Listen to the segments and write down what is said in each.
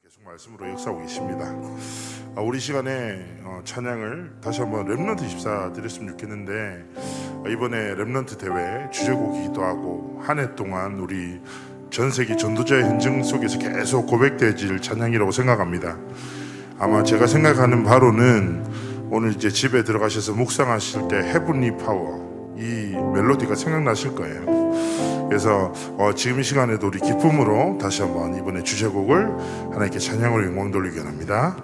계속 말씀으로 역사하고 계십니다. 우리 시간에 찬양을 다시 한번 렘넌트 24 드렸으면 좋겠는데, 이번에 렘넌트 대회 주제곡이기도 하고 한 해 동안 우리 전 세계 전도자의 현장 속에서 계속 고백되어질 찬양이라고 생각합니다. 아마 제가 생각하는 바로는 오늘 이제 집에 들어가셔서 묵상하실 때 헤븐리 파워, 이 멜로디가 생각나실 거예요. 그래서 지금 이 시간에도 우리 기쁨으로 다시 한번 이번에 주제곡을 하나님께 찬양으로 영광 돌리기 원합니다.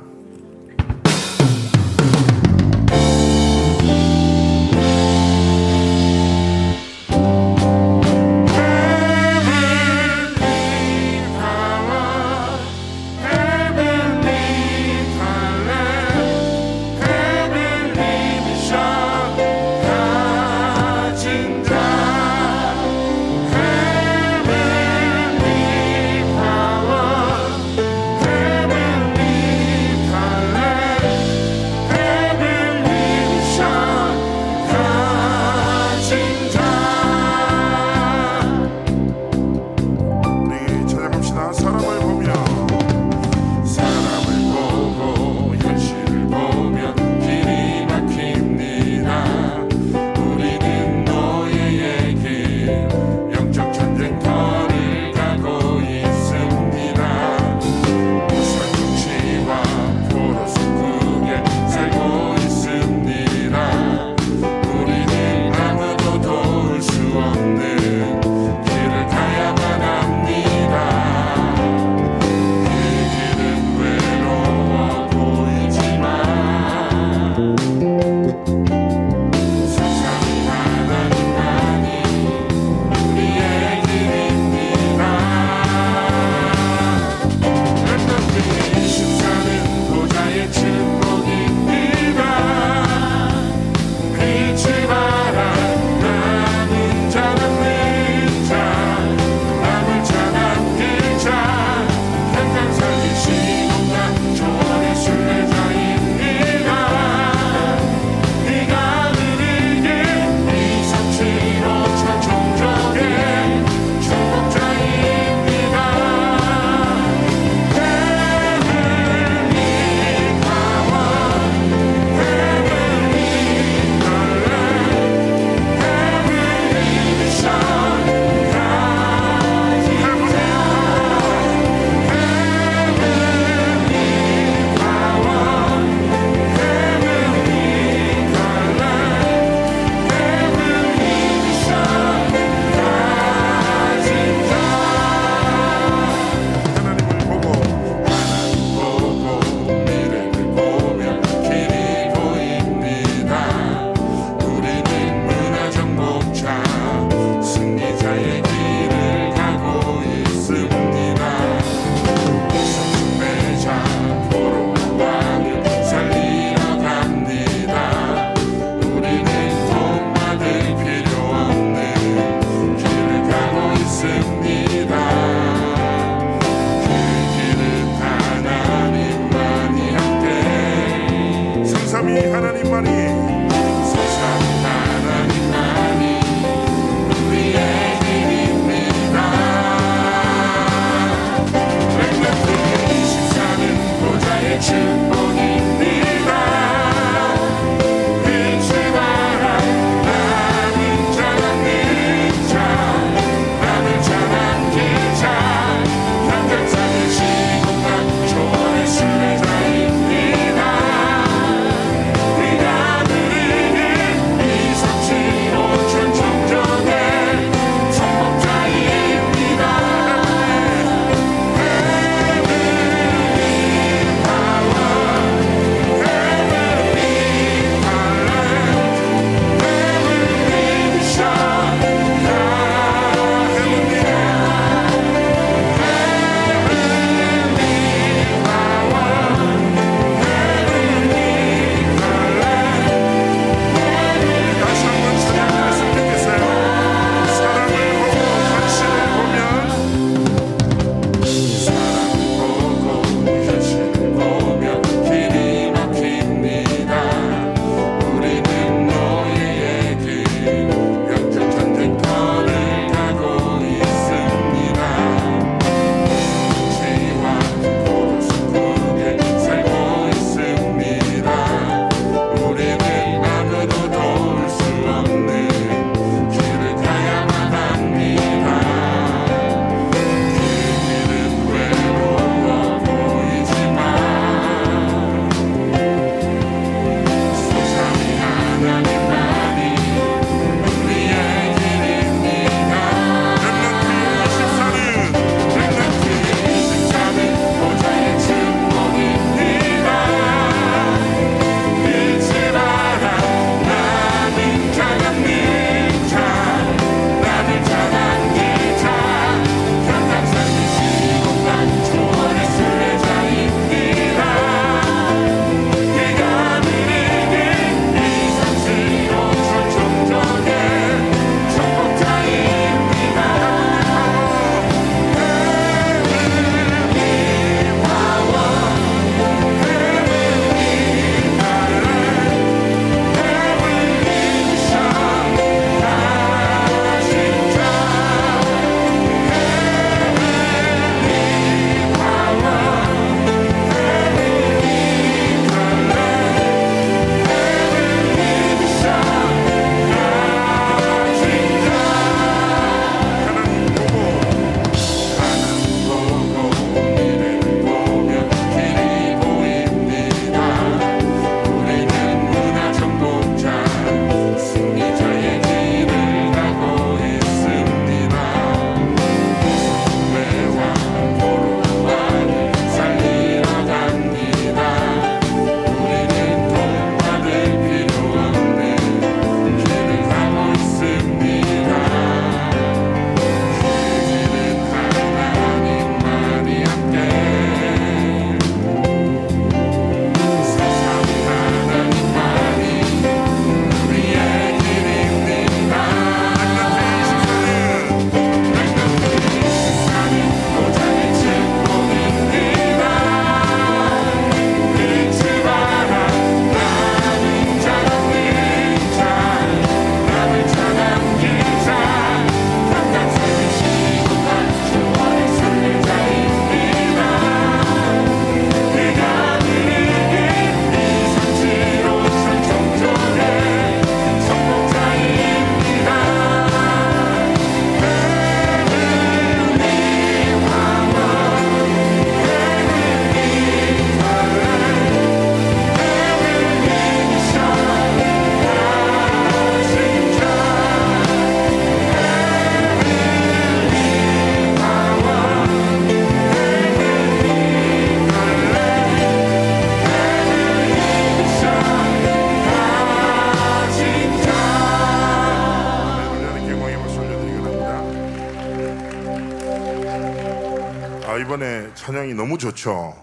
찬양이 너무 좋죠.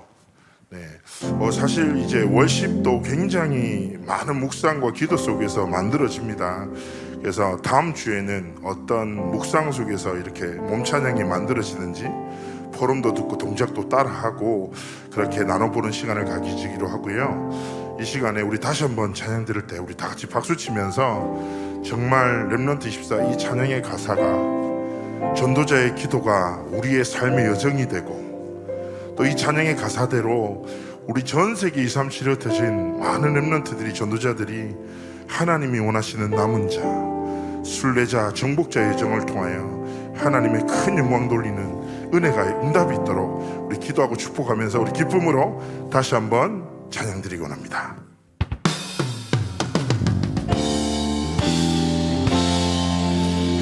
네, 사실 이제 월십도 굉장히 많은 묵상과 기도 속에서 만들어집니다. 그래서 다음 주에는 어떤 묵상 속에서 이렇게 몸 찬양이 만들어지는지 포럼도 듣고 동작도 따라하고 그렇게 나눠보는 시간을 가지기로 하고요. 이 시간에 우리 다시 한번 찬양 들을 때 우리 다 같이 박수 치면서 정말 렘넌트 24 이 찬양의 가사가 전도자의 기도가 우리의 삶의 여정이 되고 또 이 찬양의 가사대로 우리 전 세계 237에 흩어진 많은 렘넌트들이 전도자들이 하나님이 원하시는 남은 자, 순례자, 정복자의 여정을 통하여 하나님의 큰 영광 돌리는 은혜가 응답이 있도록 우리 기도하고 축복하면서 우리 기쁨으로 다시 한번 찬양 드리곤 합니다.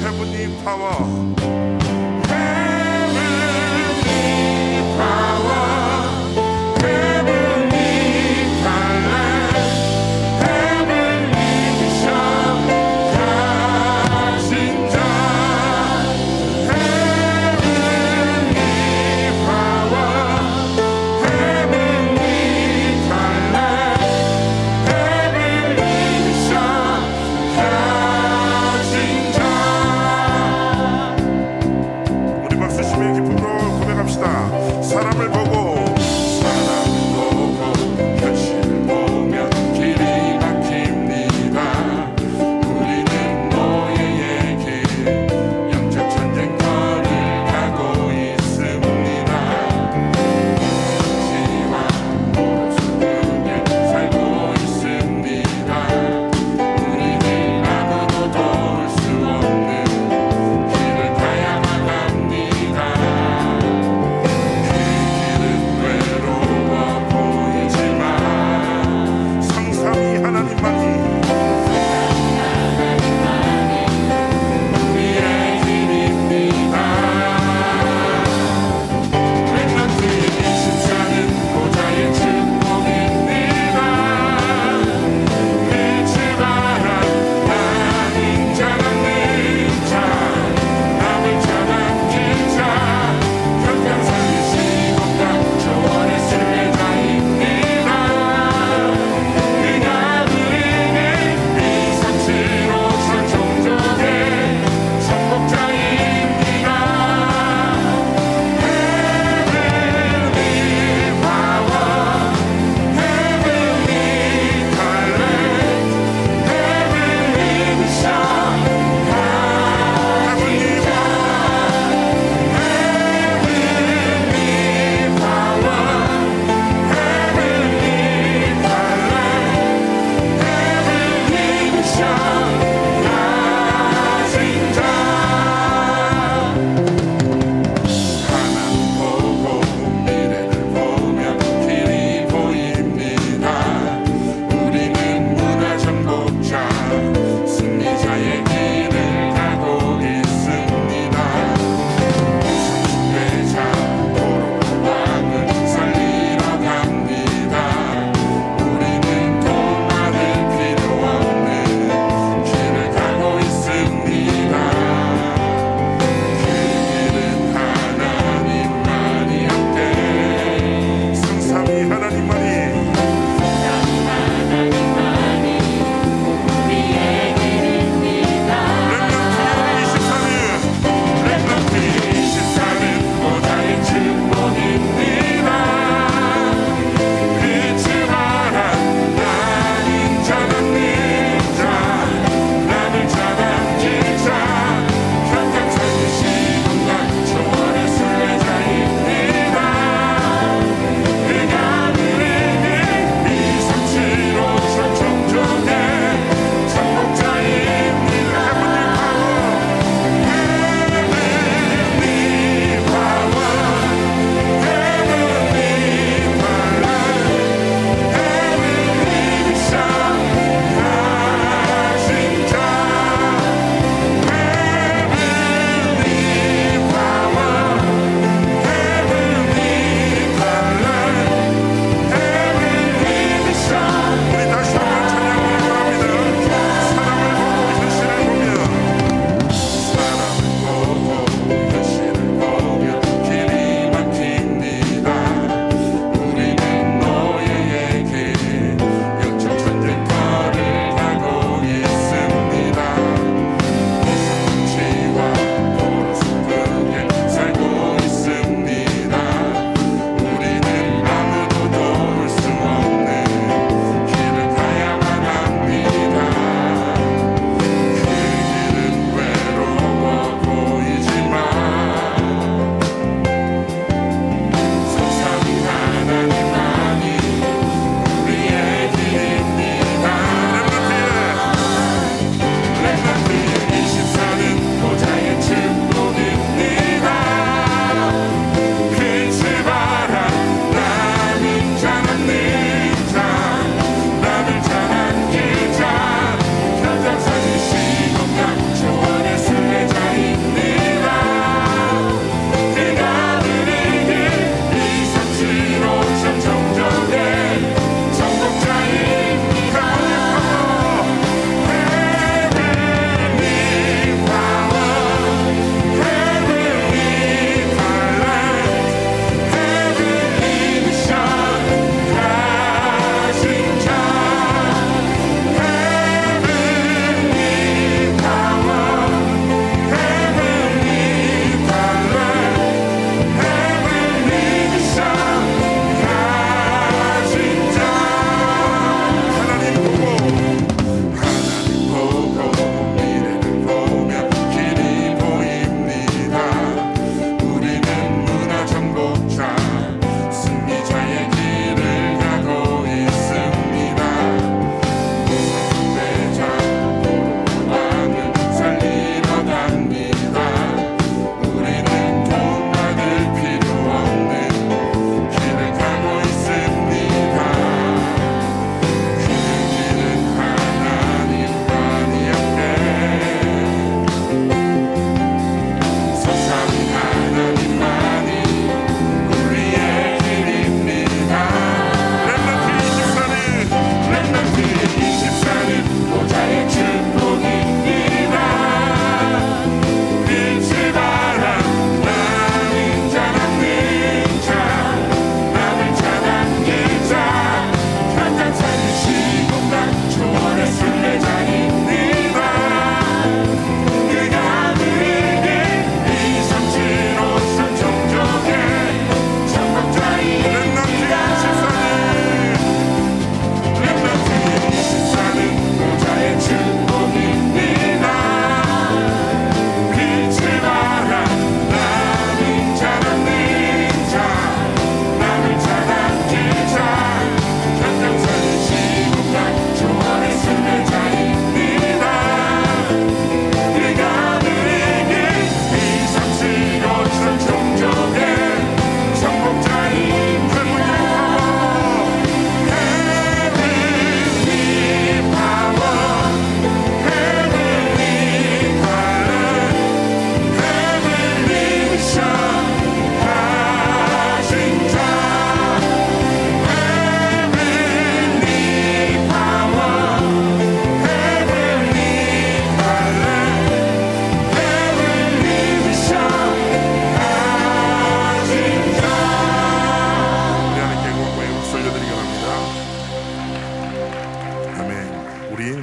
Heavenly Power. 사람을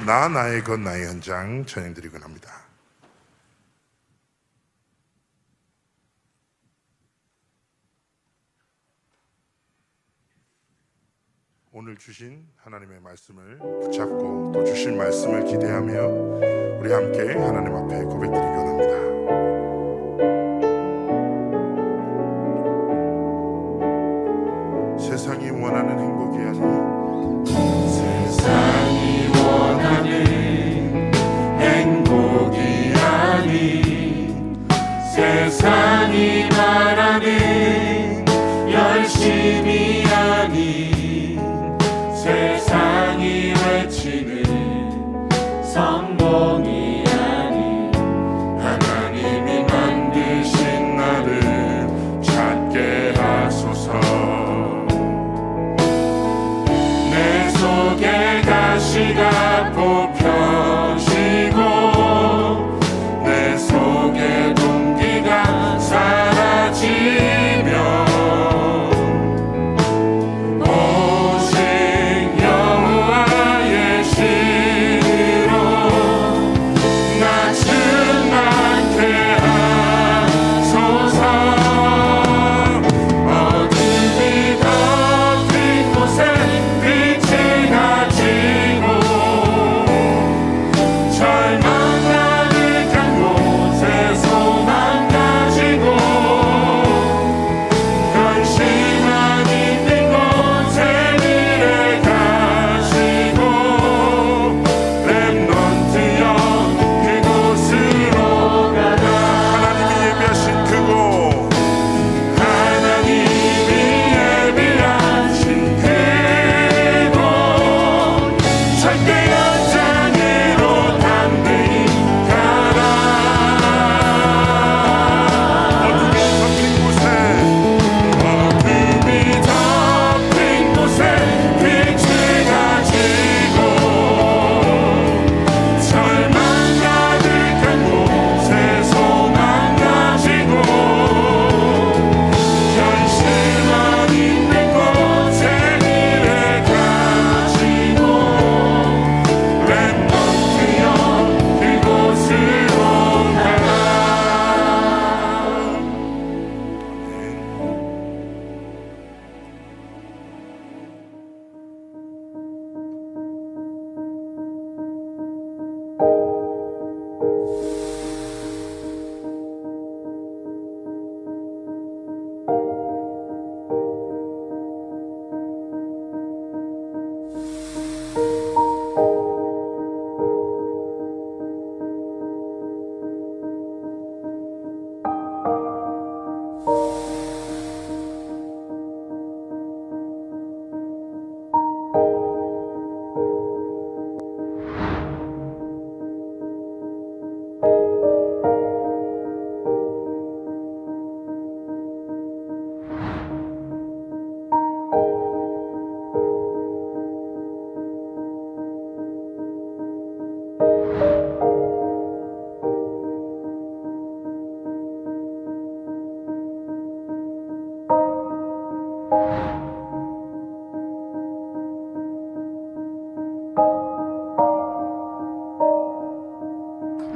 나 나의 것 나의 현장 찬양드리곤 합니다. 오늘 주신 하나님의 말씀을 붙잡고 또 주신 말씀을 기대하며 우리 함께 하나님 앞에 고백드리곤 합니다. 세상이 원하는 행복이 아닌 세상이 원하는 행복이 아닌 세상이 말하는 열심이 아닌 세상이 외치는 성공이 아닌 하나님이 만드신 나를 찾게 하소서. 내 속에 가시가 뽑혀지고 내 속에 동기가 사라지며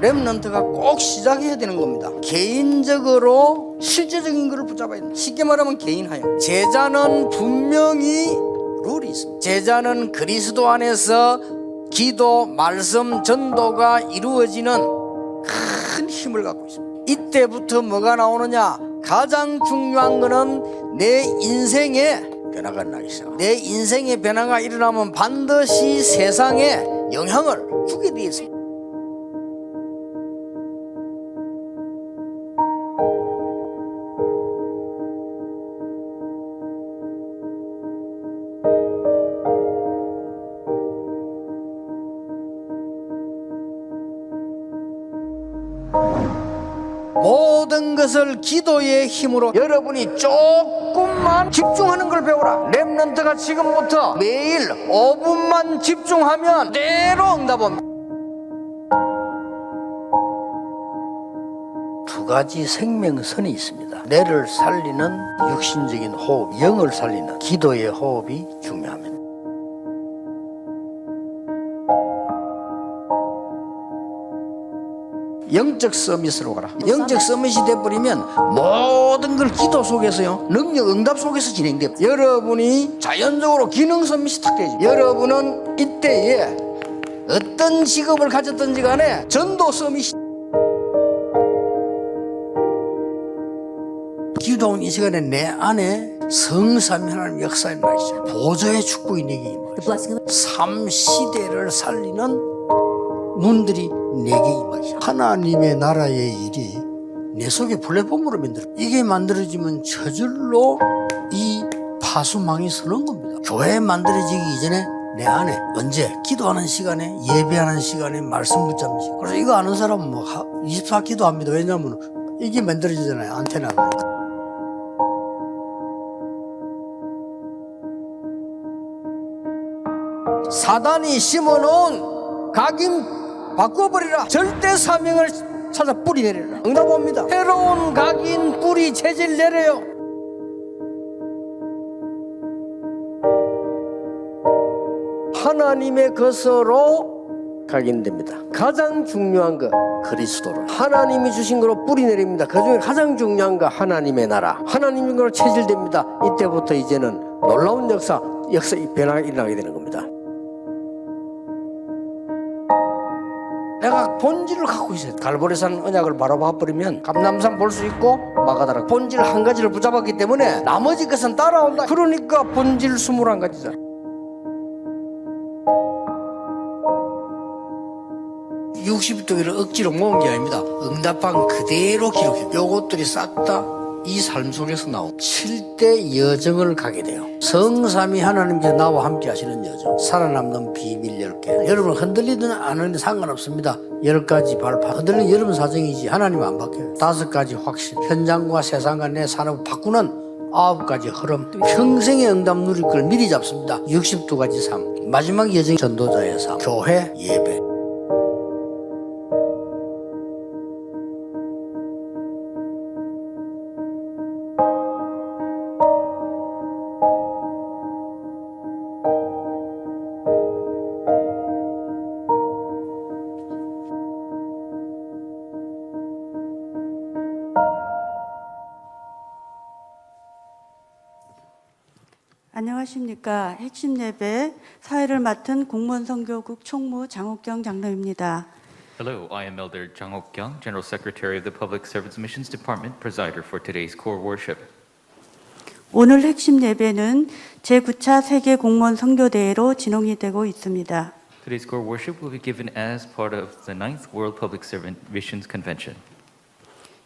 렘넌트가 꼭 시작해야 되는 겁니다. 개인적으로 실제적인 것을 붙잡아야 됩니다. 쉽게 말하면 개인하여. 제자는 분명히 룰이 있습니다. 제자는 그리스도 안에서 기도, 말씀, 전도가 이루어지는 큰 힘을 갖고 있습니다. 이때부터 뭐가 나오느냐? 가장 중요한 거는 내 인생에 변화가 나기 시작합니다. 내 인생의 변화가 일어나면 반드시 세상에 영향을 주게 되어 있습니다. 모든 것을 기도의 힘으로 여러분이 조금만 집중하는 걸 배워라. 렘넌트가 지금부터 매일 5분만 집중하면 때로 응답 옵니다. 두 가지 생명선이 있습니다. 뇌를 살리는 육신적인 호흡, 영을 살리는 기도의 호흡이 중요합니다. 영적 서밋으로 가라. 영적 서밋이 돼버리면 모든 걸 기도 속에서요, 능력 응답 속에서 진행돼요. 여러분이 자연적으로 기능 서밋이 탁 되죠. 여러분은 이때에 어떤 직업을 가졌든지 간에 전도 서밋이, 기도하는 이 시간에 내 안에 성삼위 하나님 역사에 나 있어요. 보좌의 축복이 내게 임하여 삶 시대를 살리는 문들이 내게 임하여, 하나님의 나라의 일이 내 속에 플랫폼으로 만들어. 이게 만들어지면 저절로 이 파수망이 서는 겁니다. 교회 만들어지기 이전에 내 안에 언제 기도하는 시간에, 예배하는 시간에, 말씀 붙잡는 시간. 그래서 이거 아는 사람은 뭐 24 기도합니다. 왜냐하면 이게 만들어지잖아요. 안테나가. 사단이 심어놓은 각인 바꿔버리라. 절대 사명을 찾아 뿌리 내리라. 응답합니다. 새로운 각인 뿌리 체질 내려요. 하나님의 것으로 각인됩니다. 가장 중요한 거 그리스도로 하나님이 주신 거로 뿌리 내립니다. 그중에 가장 중요한 거 하나님의 나라, 하나님의 거로 체질됩니다. 이때부터 이제는 놀라운 역사의 변화가 일어나게 되는 겁니다. 내가 본질을 갖고 있어요. 갈보리산 언약을 바로 봐버리면 감람산 볼 수 있고 마가다락 본질 한 가지를 붙잡았기 때문에 나머지 것은 따라온다. 그러니까 본질 21가지잖아. (60쪽을) 억지로 모은 게 아닙니다. 응답한 그대로 기록해요. 요것들이 싹 다 이 삶 속에서 나오고 7대 여정을 가게 돼요. 성삼위 하나님께서 나와 함께 하시는 여정, 살아남는 비밀 10개. 여러분 흔들리든 안 흔들리든 상관없습니다. 10가지 발파. 흔들리는 여러분 사정이지 하나님은 안 바뀌어요. 5가지 확신, 현장과 세상과 내 산업을 바꾸는 9가지 흐름, 평생의 응답 누릴 걸 미리 잡습니다. 62가지 삶, 마지막 여정 전도자의 삶, 교회, 예배. 안녕하십니까. 핵심 예배 사회를 맡은 공무원 선교국 총무 장옥경 장로입니다. Hello, I am Elder Jang Ok-kyung, General Secretary of the Public Service Missions Department, presider for today's core worship. 오늘 핵심 예배는 제9차 세계 공무원 선교대회로 진행이 되고 있습니다. Today's core worship will be given as part of the 9th World Public Servant Missions Convention.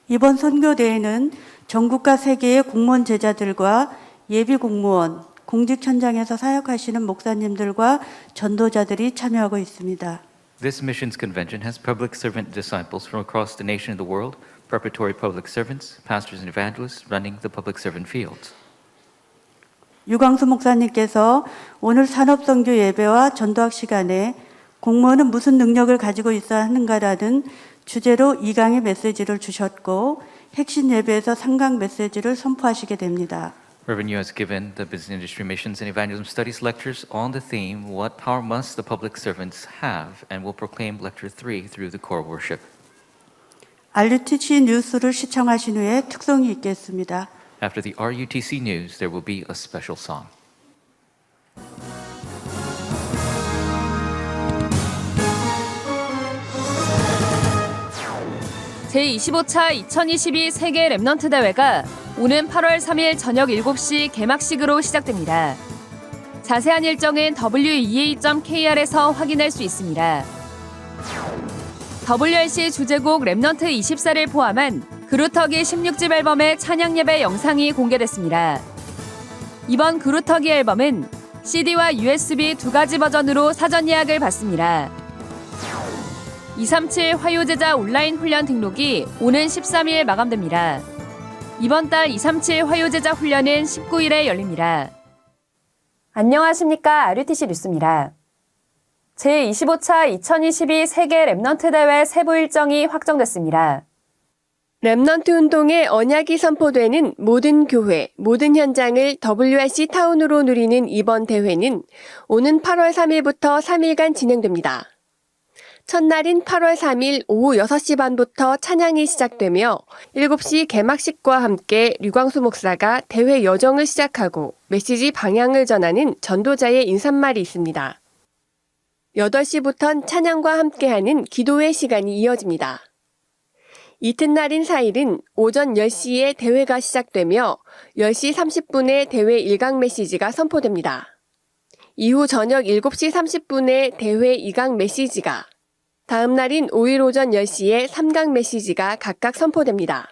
이번 선교대회는 전국과 세계의 공무원 제자들과 예비 공무원, 공직 현장에서 사역하시는 목사님들과 전도자들이 참여하고 있습니다. This missions convention has public servant disciples from across the nation and the world, preparatory public servants, pastors and evangelists running the public servant fields. 유광수 목사님께서 오늘 산업선교 예배와 전도학 시간에 공무원은 무슨 능력을 가지고 있어야 하는가라는 주제로 2강의 메시지를 주셨고 핵심 예배에서 3강 메시지를 선포하시게 됩니다. Reverend Yu has given the Business Industry Missions and Evangelism Studies lectures on the theme, What Power Must the Public Servants Have? And will proclaim Lecture 3 through the core worship. RUTC 뉴스를 시청하신 후에 특송이 있겠습니다. After the RUTC news, there will be a special song. 제25차 2022 세계 랩넌트 대회가 오는 8월 3일 저녁 7시 개막식으로 시작됩니다. 자세한 일정은 wea.kr에서 확인할 수 있습니다. WRC 주제곡 랩넌트 24를 포함한 그루터기 16집 앨범의 찬양 예배 영상이 공개됐습니다. 이번 그루터기 앨범은 CD와 USB 2가지 버전으로 사전 예약을 받습니다. 237 화요제자 온라인 훈련 등록이 오는 13일 마감됩니다. 이번 달 237 화요제자 훈련은 19일에 열립니다. 안녕하십니까. RUTC 뉴스입니다. 제25차 2022 세계 랩넌트 대회 세부 일정이 확정됐습니다. 랩넌트 운동의 언약이 선포되는 모든 교회, 모든 현장을 WRC 타운으로 누리는 이번 대회는 오는 8월 3일부터 3일간 진행됩니다. 첫날인 8월 3일 오후 6시 반부터 찬양이 시작되며 7시 개막식과 함께 류광수 목사가 대회 여정을 시작하고 메시지 방향을 전하는 전도자의 인사말이 있습니다. 8시부턴 찬양과 함께하는 기도회 시간이 이어집니다. 이튿날인 4일은 오전 10시에 대회가 시작되며 10시 30분에 대회 1강 메시지가 선포됩니다. 이후 저녁 7시 30분에 대회 2강 메시지가, 다음 날인 5일 오전 10시에 3강 메시지가 각각 선포됩니다.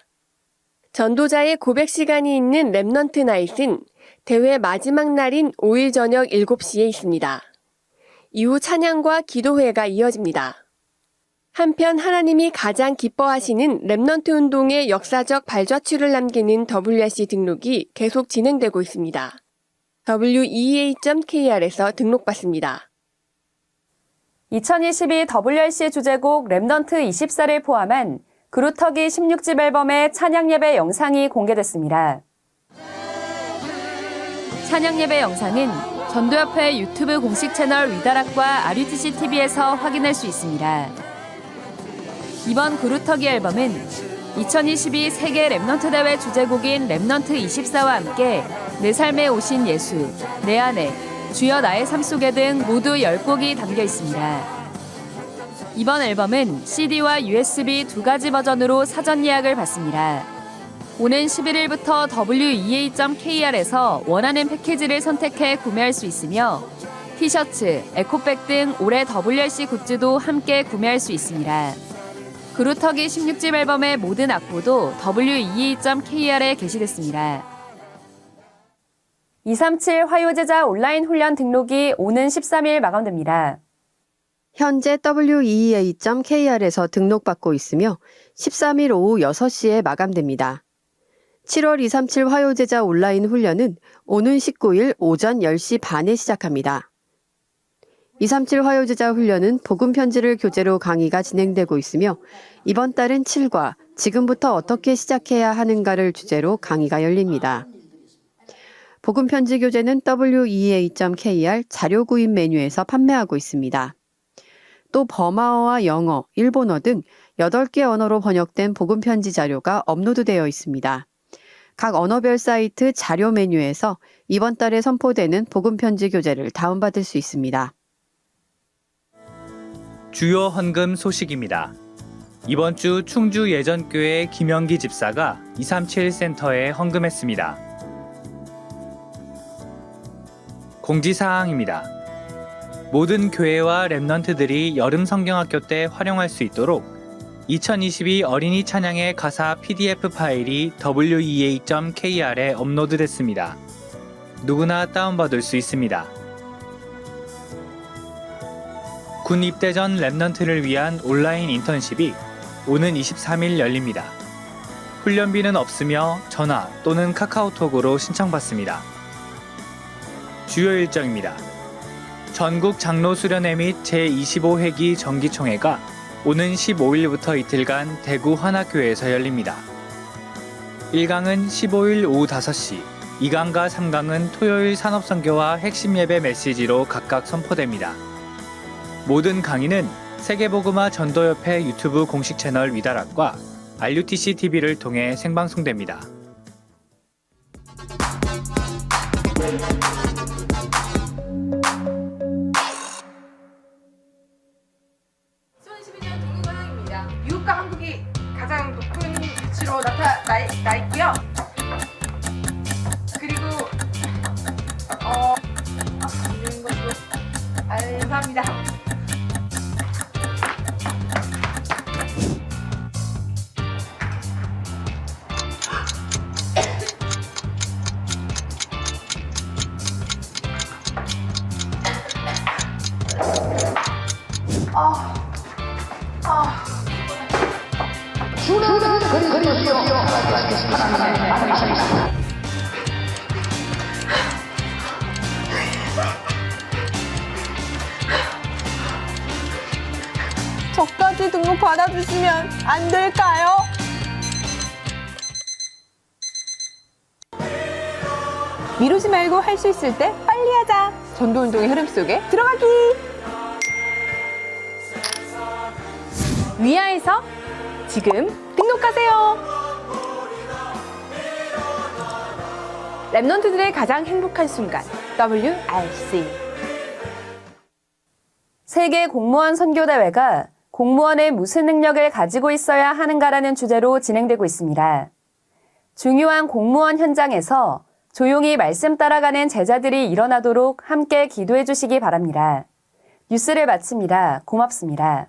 전도자의 고백 시간이 있는 렘넌트 나잇은 대회 마지막 날인 5일 저녁 7시에 있습니다. 이후 찬양과 기도회가 이어집니다. 한편 하나님이 가장 기뻐하시는 렘넌트 운동의 역사적 발자취를 남기는 WRC 등록이 계속 진행되고 있습니다. weea.kr에서 등록받습니다. 2022 WRC 주제곡 렘넌트 24를 포함한 그루터기 16집 앨범의 찬양 예배 영상이 공개됐습니다. 찬양 예배 영상은 전도협회 유튜브 공식 채널 위다락과 RUTC TV에서 확인할 수 있습니다. 이번 그루터기 앨범은 2022 세계 렘넌트 대회 주제곡인 렘넌트 24와 함께 내 삶에 오신 예수, 내 안에, 주여 나의 삶 속에 등 모두 10곡이 담겨 있습니다. 이번 앨범은 CD와 USB 두 가지 버전으로 사전 예약을 받습니다. 오는 11일부터 weea.kr에서 원하는 패키지를 선택해 구매할 수 있으며 티셔츠, 에코백 등 올해 WRC 굿즈도 함께 구매할 수 있습니다. 그루터기 16집 앨범의 모든 악보도 weea.kr에 게시됐습니다. 237 화요제자 온라인 훈련 등록이 오는 13일 마감됩니다. 현재 weea.kr에서 등록받고 있으며 13일 오후 6시에 마감됩니다. 7월 237 화요제자 온라인 훈련은 오는 19일 오전 10시 반에 시작합니다. 237 화요제자 훈련은 복음 편지를 교재로 강의가 진행되고 있으며 이번 달은 7과 지금부터 어떻게 시작해야 하는가를 주제로 강의가 열립니다. 복음 편지 교재는 weea.kr 자료 구입 메뉴에서 판매하고 있습니다. 또 버마어와 영어, 일본어 등 8개 언어로 번역된 복음 편지 자료가 업로드되어 있습니다. 각 언어별 사이트 자료 메뉴에서 이번 달에 선포되는 복음 편지 교재를 다운받을 수 있습니다. 주요 헌금 소식입니다. 이번 주 충주 예전교회 김영기 집사가 237 센터에 헌금했습니다. 공지사항입니다. 모든 교회와 렘넌트들이 여름 성경학교 때 활용할 수 있도록 2022 어린이 찬양의 가사 PDF 파일이 weea.kr에 업로드됐습니다. 누구나 다운받을 수 있습니다. 군 입대 전 렘넌트를 위한 온라인 인턴십이 오는 23일 열립니다. 훈련비는 없으며 전화 또는 카카오톡으로 신청받습니다. 주요 일정입니다. 전국 장로 수련회 및 제25회기 정기총회가 오는 15일부터 이틀간 대구 하나교회에서 열립니다. 1강은 15일 오후 5시, 2강과 3강은 토요일 산업선교와 핵심 예배 메시지로 각각 선포됩니다. 모든 강의는 세계복음화 전도협회 유튜브 공식 채널 위다락과 RUTC TV를 통해 생방송됩니다. 미국과 한국이 가장 높은 위치로 나타나 있고요. 그리고 이런 것도 감사합니다. 저까지 등록 받아주시면 안 될까요? 미루지 말고 할 수 있을 때 빨리 하자. 전도운동의 흐름 속에 들어가기. 위아에서 지금 등록하세요. 랩넌트들의 가장 행복한 순간 WRC. 세계 공무원 선교대회가 공무원의 무슨 능력을 가지고 있어야 하는가라는 주제로 진행되고 있습니다. 중요한 공무원 현장에서 조용히 말씀 따라가는 제자들이 일어나도록 함께 기도해 주시기 바랍니다. 뉴스를 마칩니다. 고맙습니다.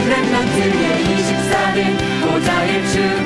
랩넌트의 24는 보좌의 주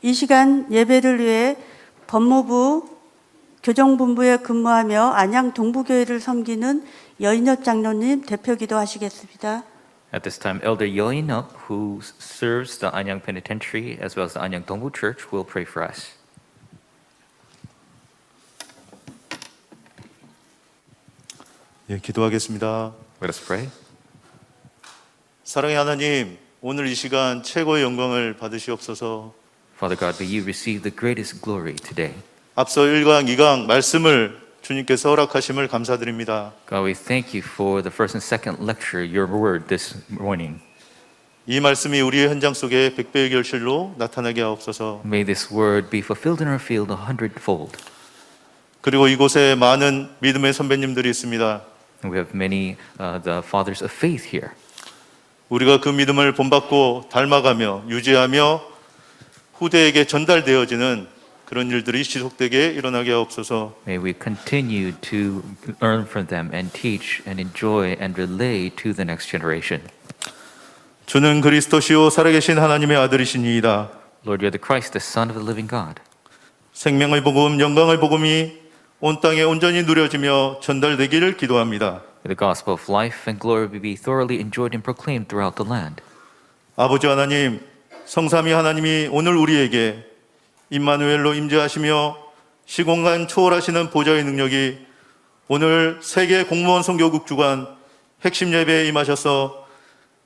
이 시간 예배를 위해 법무부 교정본부에 근무하며 안양 동부교회를 섬기는 여인엽 장로님 대표 기도하시겠습니다. At this time, Elder Yoineup, who serves the Anyang Penitentiary as well as the Anyang Dongbu Church, will pray for us. 예, 기도하겠습니다. Let us pray. 사랑의 하나님, 오늘 이 시간 최고의 영광을 받으시옵소서. Father God, may you receive the greatest glory today. 앞서 1강, 2강 말씀을 주님께서 허락하심을 감사드립니다. God, we thank you for the first and second lecture, your word this morning. 이 말씀이 우리의 현장 속에 백배의 결실로 나타나게 하옵소서. May this word be fulfilled in our field 100-fold. 그리고 이곳에 많은 믿음의 선배님들이 있습니다. And we have many the fathers of faith here. 우리가 그 믿음을 본받고 닮아가며 유지하며 후대에게 전달되어지는 그런 일들이 지속되게 일어나게 하옵소서. May we continue to learn from them and teach and enjoy and relay to the next generation. 주는 그리스도시요 살아계신 하나님의 아들이시니이다. Lord, you're the Christ, the Son of the living God. 생명의 복음, 영광의 복음이 온 땅에 온전히 누려지며 전달되기를 기도합니다. May the gospel of life and glory be thoroughly enjoyed and proclaimed throughout the land. 아버지 하나님, 성삼위 하나님이 오늘 우리에게 임마누엘로 임재하시며 시공간 초월하시는 보좌의 능력이 오늘 세계 공무원 선교국 주관 핵심 예배에 임하셔서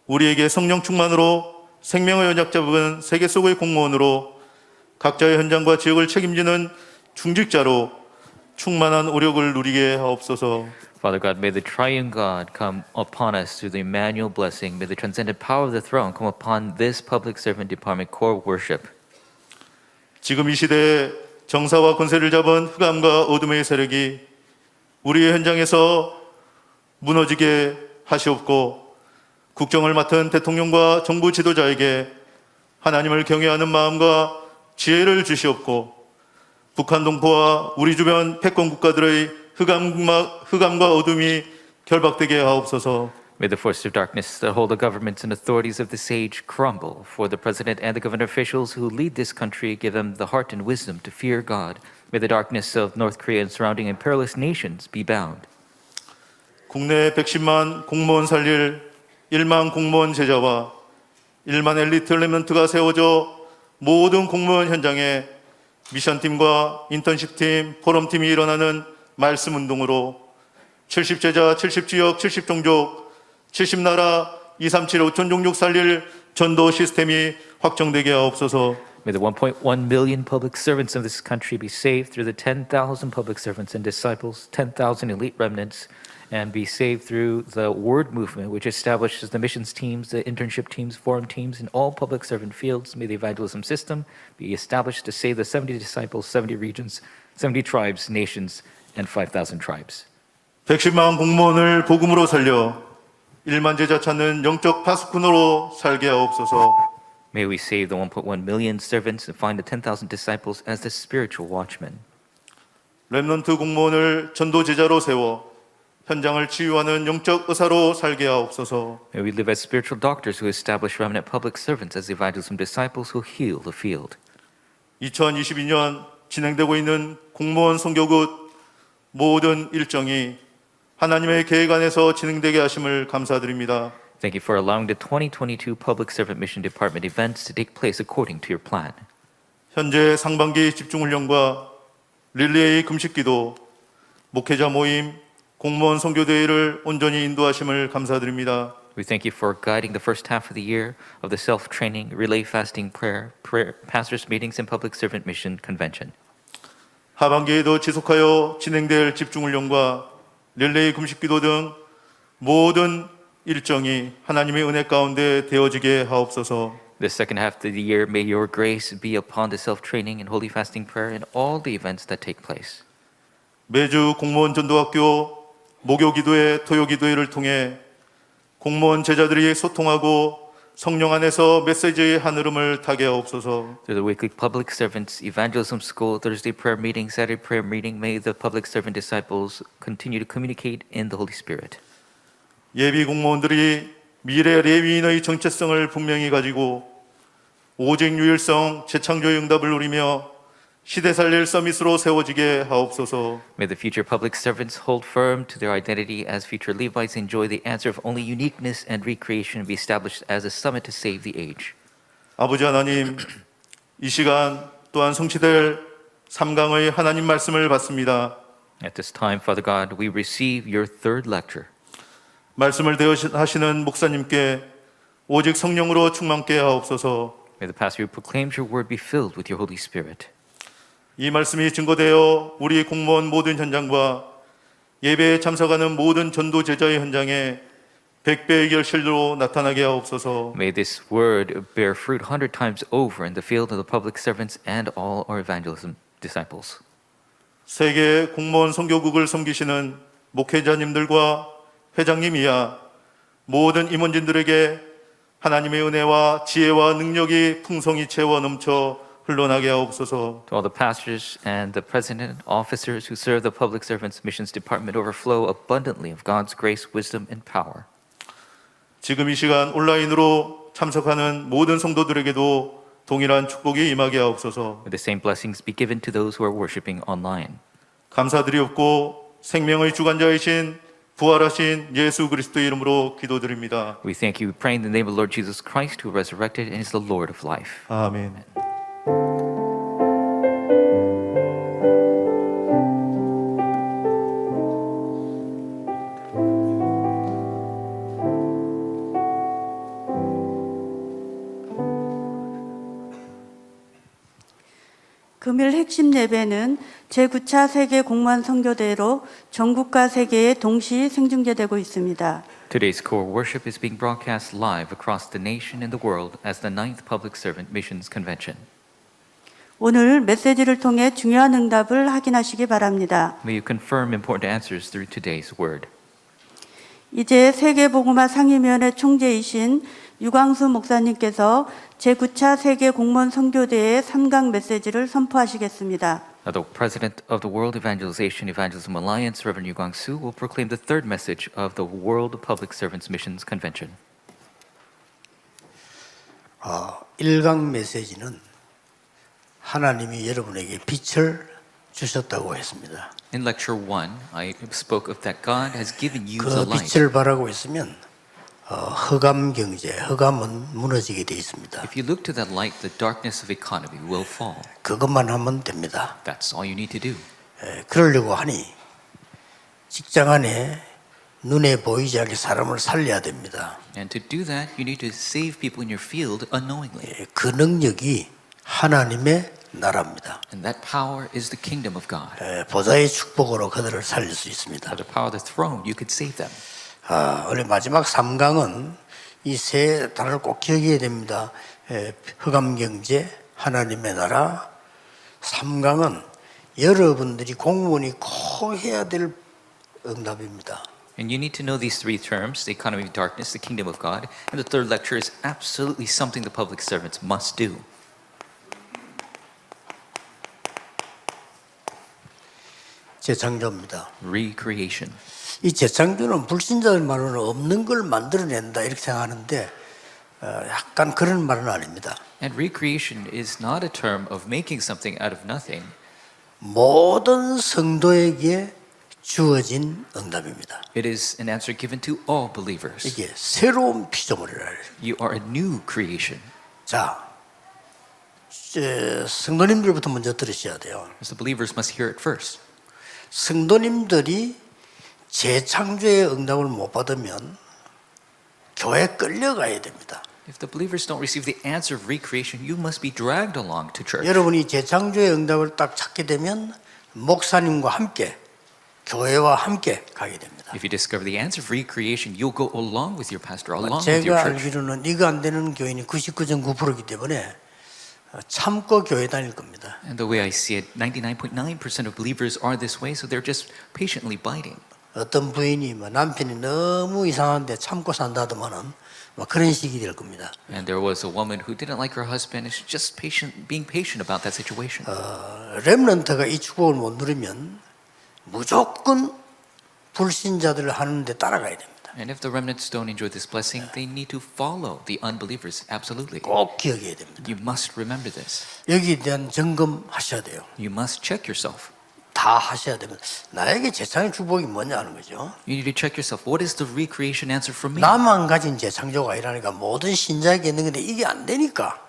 우리에게 성령 충만으로 생명의 언약 잡은 세계 속의 공무원으로 각자의 현장과 지역을 책임지는 중직자로 충만한 오력을 누리게 하옵소서. Father God, may the triune God come upon us through the Emmanuel blessing. May the transcendent power of the throne come upon this public servant department core worship. 지금 이 시대에 정사와 권세를 잡은 흑암과 어둠의 세력이 우리의 현장에서 무너지게 하시옵고 국정을 맡은 대통령과 정부 지도자에게 하나님을 경외하는 마음과 지혜를 주시옵고 북한 동포와 우리 주변 패권 국가들의 흑암과 어둠이 결박되게 하옵소서. May the forces of darkness that hold the governments and authorities of this age crumble. For the president and the government officials who lead this country, give them the heart and wisdom to fear God. May the darkness of North Korea and surrounding imperialist nations be bound. 국내 110만 공무원 살릴 1만 공무원 제자와 1만 엘리트 랩런트가 세워져 모든 공무원 현장에 미션팀과 인턴십팀, 포럼팀이 일어나는 말씀 운동으로 70제자, 70지역, 70종족, 70나라, 237 5천 종족 살릴 전도 시스템이 확정되게 하옵소서. May the 1.1 million public servants of this country be saved through the 10,000 public servants and disciples, 10,000 elite remnants, and be saved through the word movement, which establishes the missions teams, the internship teams, forum teams in all public servant fields. May the evangelism system be established to save the 70 disciples, 70 regions, 70 tribes, nations, and 5,000 tribes. 110만 공무원을 복음으로 살려 1만 제자 찾는 영적 파수꾼으로 살게 하옵소서. May we save the 1.1 million servants and find the 10,000 disciples as the spiritual watchmen. 렘넌트 공무원을 전도 제자로 세워 현장을 치유하는 영적 의사로 살게 하옵소서. May we live as spiritual doctors who establish remnant public servants as evangelism disciples who heal the field. 2022년 진행되고 있는 공무원 선교국 모든 일정이 하나님의 계획 안에서 진행되게 하심을 감사드립니다. Thank you for allowing the 2022 Public Servant Mission Department events to take place according to your plan. 현재 상반기 집중훈련과 릴레이 금식기도, 목회자 모임, 공무원 선교대회를 온전히 인도하심을 감사드립니다. We thank you for guiding the first half of the year of the self-training, relay fasting prayer, pastors' meetings, and public servant mission convention. 하반기에도 지속하여 진행될 집중훈련과 릴레이 금식기도 등 모든 일정이 하나님의 은혜 가운데 되어지게 하옵소서. The second half of the year, may your grace be upon the self-training and holy fasting prayer and all the events that take place. 매주 공무원 전도학교 목요기도회, 토요기도회를 통해 공무원 제자들이 소통하고 성령 안에서 메시지의 한으름을 타게 하옵소서. Through the weekly public servants, evangelism school, Thursday prayer meeting, Saturday prayer meeting, may the public servant disciples continue to communicate in the Holy Spirit. 예비 공무원들이 미래 레위인의 정체성을 분명히 가지고 오직 유일성 재창조의 응답을 누리며 시대 살릴 서밋으로 세워지게 하옵소서. May the future public servants hold firm to their identity as future Levites, enjoy the answer of only uniqueness and recreation, and be established as a summit to save the age. 아버지 하나님, 이 시간 또한 성취될 3강의 하나님 말씀을 받습니다. At this time, Father God, we receive your third lecture. 말씀을 대하시는 목사님께 오직 성령으로 충만케 하옵소서. May the pastor who proclaims your word be filled with your Holy Spirit. 이 말씀이 증거되어 우리 공무원 모든 현장과 예배에 참석하는 모든 전도 제자의 현장에 100배의 결실로 나타나게 하옵소서. May this word bear fruit 100 times over in the field of the public servants and all our evangelism disciples. 세계 공무원 선교국을 섬기시는 목회자님들과 회장님 이하 모든 임원진들에게 하나님의 은혜와 지혜와 능력이 풍성히 채워 넘쳐 흘러나게 하옵소서. To all the pastors and the president, officers who serve the public servants missions department, overflow abundantly of God's grace, wisdom, and power. 지금 이 시간 온라인으로 참석하는 모든 성도들에게도 동일한 축복이 임하게 하옵소서. May the same blessings be given to those who are worshiping online. 감사드리옵고 생명의 주관자이신 부활하신 예수 그리스도의 이름으로 기도드립니다. We thank you. We pray in the name of the Lord Jesus Christ, who resurrected and is the Lord of life. 아멘. 금일 핵심 예배는 제9차 세계 공무원 선교대회로 전국과 세계에 동시 생중계되고 있습니다. Today's core worship is being broadcast live across the nation and the world as the 9th Public Servant Missions Convention. 오늘 메시지를 통해 중요한 응답을 확인하시기 바랍니다. May you confirm important answers through today's word. 이제 세계복음화 상임위원회 총재이신 유광수 목사님께서 제9차 세계 공무원 선교대회의 3강 메시지를 선포하시겠습니다. Now, the president of the World Evangelization Evangelism Alliance, Reverend Yu Guangsu, will proclaim the third message of the World Public Servants Missions Convention. 1강 메시지는 하나님이 여러분에게 빛을 주셨다고 했습니다. In lecture 1, I spoke of that God has given you 그 the light. 빛을 바라고 있으면 흑암 경제, 흑암은 무너지게 돼 있습니다. If you look to that light, the darkness of economy will fall. 그것만 하면 됩니다. That's all you need to do. 그러려고 하니 직장 안에 눈에 보이지 않게 사람을 살려야 됩니다. And to do that, you need to save people in your field unknowingly. 그 능력이 하나님의 나라입니다. And that power is the kingdom of God. 보좌의 축복으로 그들을 살릴 수 있습니다. By the power of the throne, you could save them. 우리 마지막 3강은 이 세 단어를 꼭 기억해야 됩니다. 흑암 경제, 하나님의 나라. 3강은 여러분들이 공무원이 꼭 해야 될 응답입니다. And you need to know these three terms, the economy of darkness, the kingdom of God. And the third lecture is absolutely something the public servants must do. 재창조입니다. Recreation. 이 재창조는 불신자들 말로는 없는 걸 만들어낸다 이렇게 생각하는데 약간 그런 말은 아닙니다. And recreation is not a term of making something out of nothing. 모든 성도에게 주어진 응답입니다. It is an answer given to all believers. 이게 새로운 피조물이라 해요. You are a new creation. 자, 성도님들부터 먼저 들으셔야 돼요. So the believers must hear it first. 성도님들이 재창조의 응답을 못 받으면 교회에 끌려가야 됩니다. If the believers don't receive the answer of recreation, you must be dragged along to church. 여러분이 재창조의 응답을 딱 찾게 되면 목사님과 함께 교회와 함께 가게 됩니다. If you discover the answer of recreation, you'll go along with your pastor, along with your 제가 church. 알기로는 이거 안 되는 교인이 99.9%이기 때문에 참고 교회 다닐 겁니다. And the way I see it, 99.9% of believers are this way, so they're just patiently biting. 어떤 부인이 남편이 너무 이상한데 참고 산다 하더만은 그런 식이 될 겁니다. And there was a woman who didn't like her husband, and she's just being patient about that situation. 렘넌트가 이 축복을 못 누리면 무조건 불신자들을 하는데 따라가야 됩니다. And if the remnants don't enjoy this blessing, they need to follow the unbelievers. Absolutely. 꼭 기억해야 됩니다. You must remember this. 여기에 대한 점검하셔야 돼요. You must check yourself. 다 하셔야 됩니다. 나에게 재창의 축복이 뭐냐 하는 거죠. You need to check yourself. What is the recreation answer for me? 나만 가진 재창조가 아니라니까 모든 신자에게 있는 건데 이게 안 되니까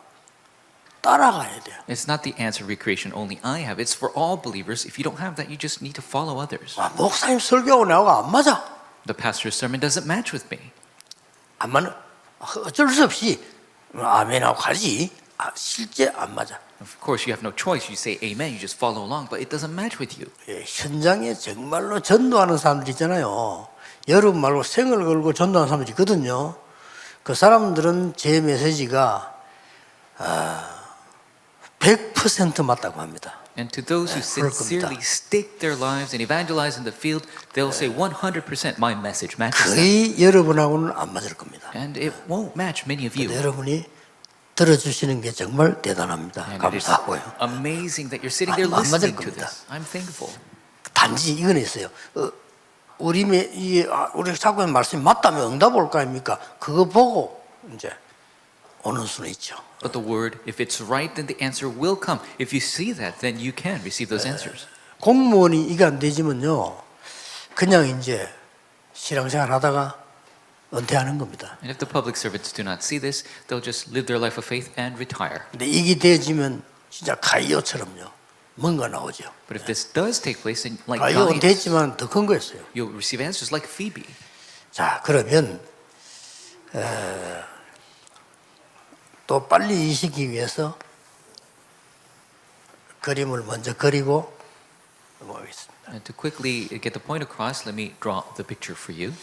따라가야 돼요. It's not the answer recreation only I have. It's for all believers. If you don't have that, you just need to follow others. 아, 목사님 설교하고 나하고 안 맞아. The pastor's sermon doesn't match with me. 안 맞는 어쩔 수 없이 아멘하고 가지. 아, 실제 안 맞아. Of course, you have no choice. You say amen, you just follow along, but it doesn't match with you. 예, 현장에 정말로 전도하는 사람들 있잖아요. 여러분 말고 생을 걸고 전도하는 사람들이 있거든요. 그 사람들은 제 메시지가 100% 맞다고 합니다. And to those who sincerely stake their lives and evangelize in the field, they'll say 100% my message matches that. 거의 여러분하고는 안 맞을 겁니다. And it won't match many of you. 여러분이 들어주시는 게 정말 대단합니다. And it is 감사하고요. amazing that you're sitting there 안 맞을 listening to 겁니다. this. I'm thankful. 단지 이건 있어요. 우리 자꾸 말씀이 맞다면 응답 올 거 아닙니까? 그거 보고 이제 오는 수는 있죠. But the word, if it's right, then the answer will come. If you see that, then you can receive those answers. 공무원이 이게 안 되지만요, 그냥 이제 신앙생활 하다가 은퇴하는 겁니다. And if the public servants do not see this, they'll just live their life of faith and retire. 근데 이게 되지면 진짜 가이오처럼요, 뭔가 나오죠. But if this does take place, then like 가이오 God, 은퇴했지만 더 큰 거였어요. you'll receive answers like Phoebe. 자, 그러면 또 빨리 이시기 위해서 그림을 먼저 그리고 넘어가겠습니다. And to quickly get the point across, let me draw the picture for you.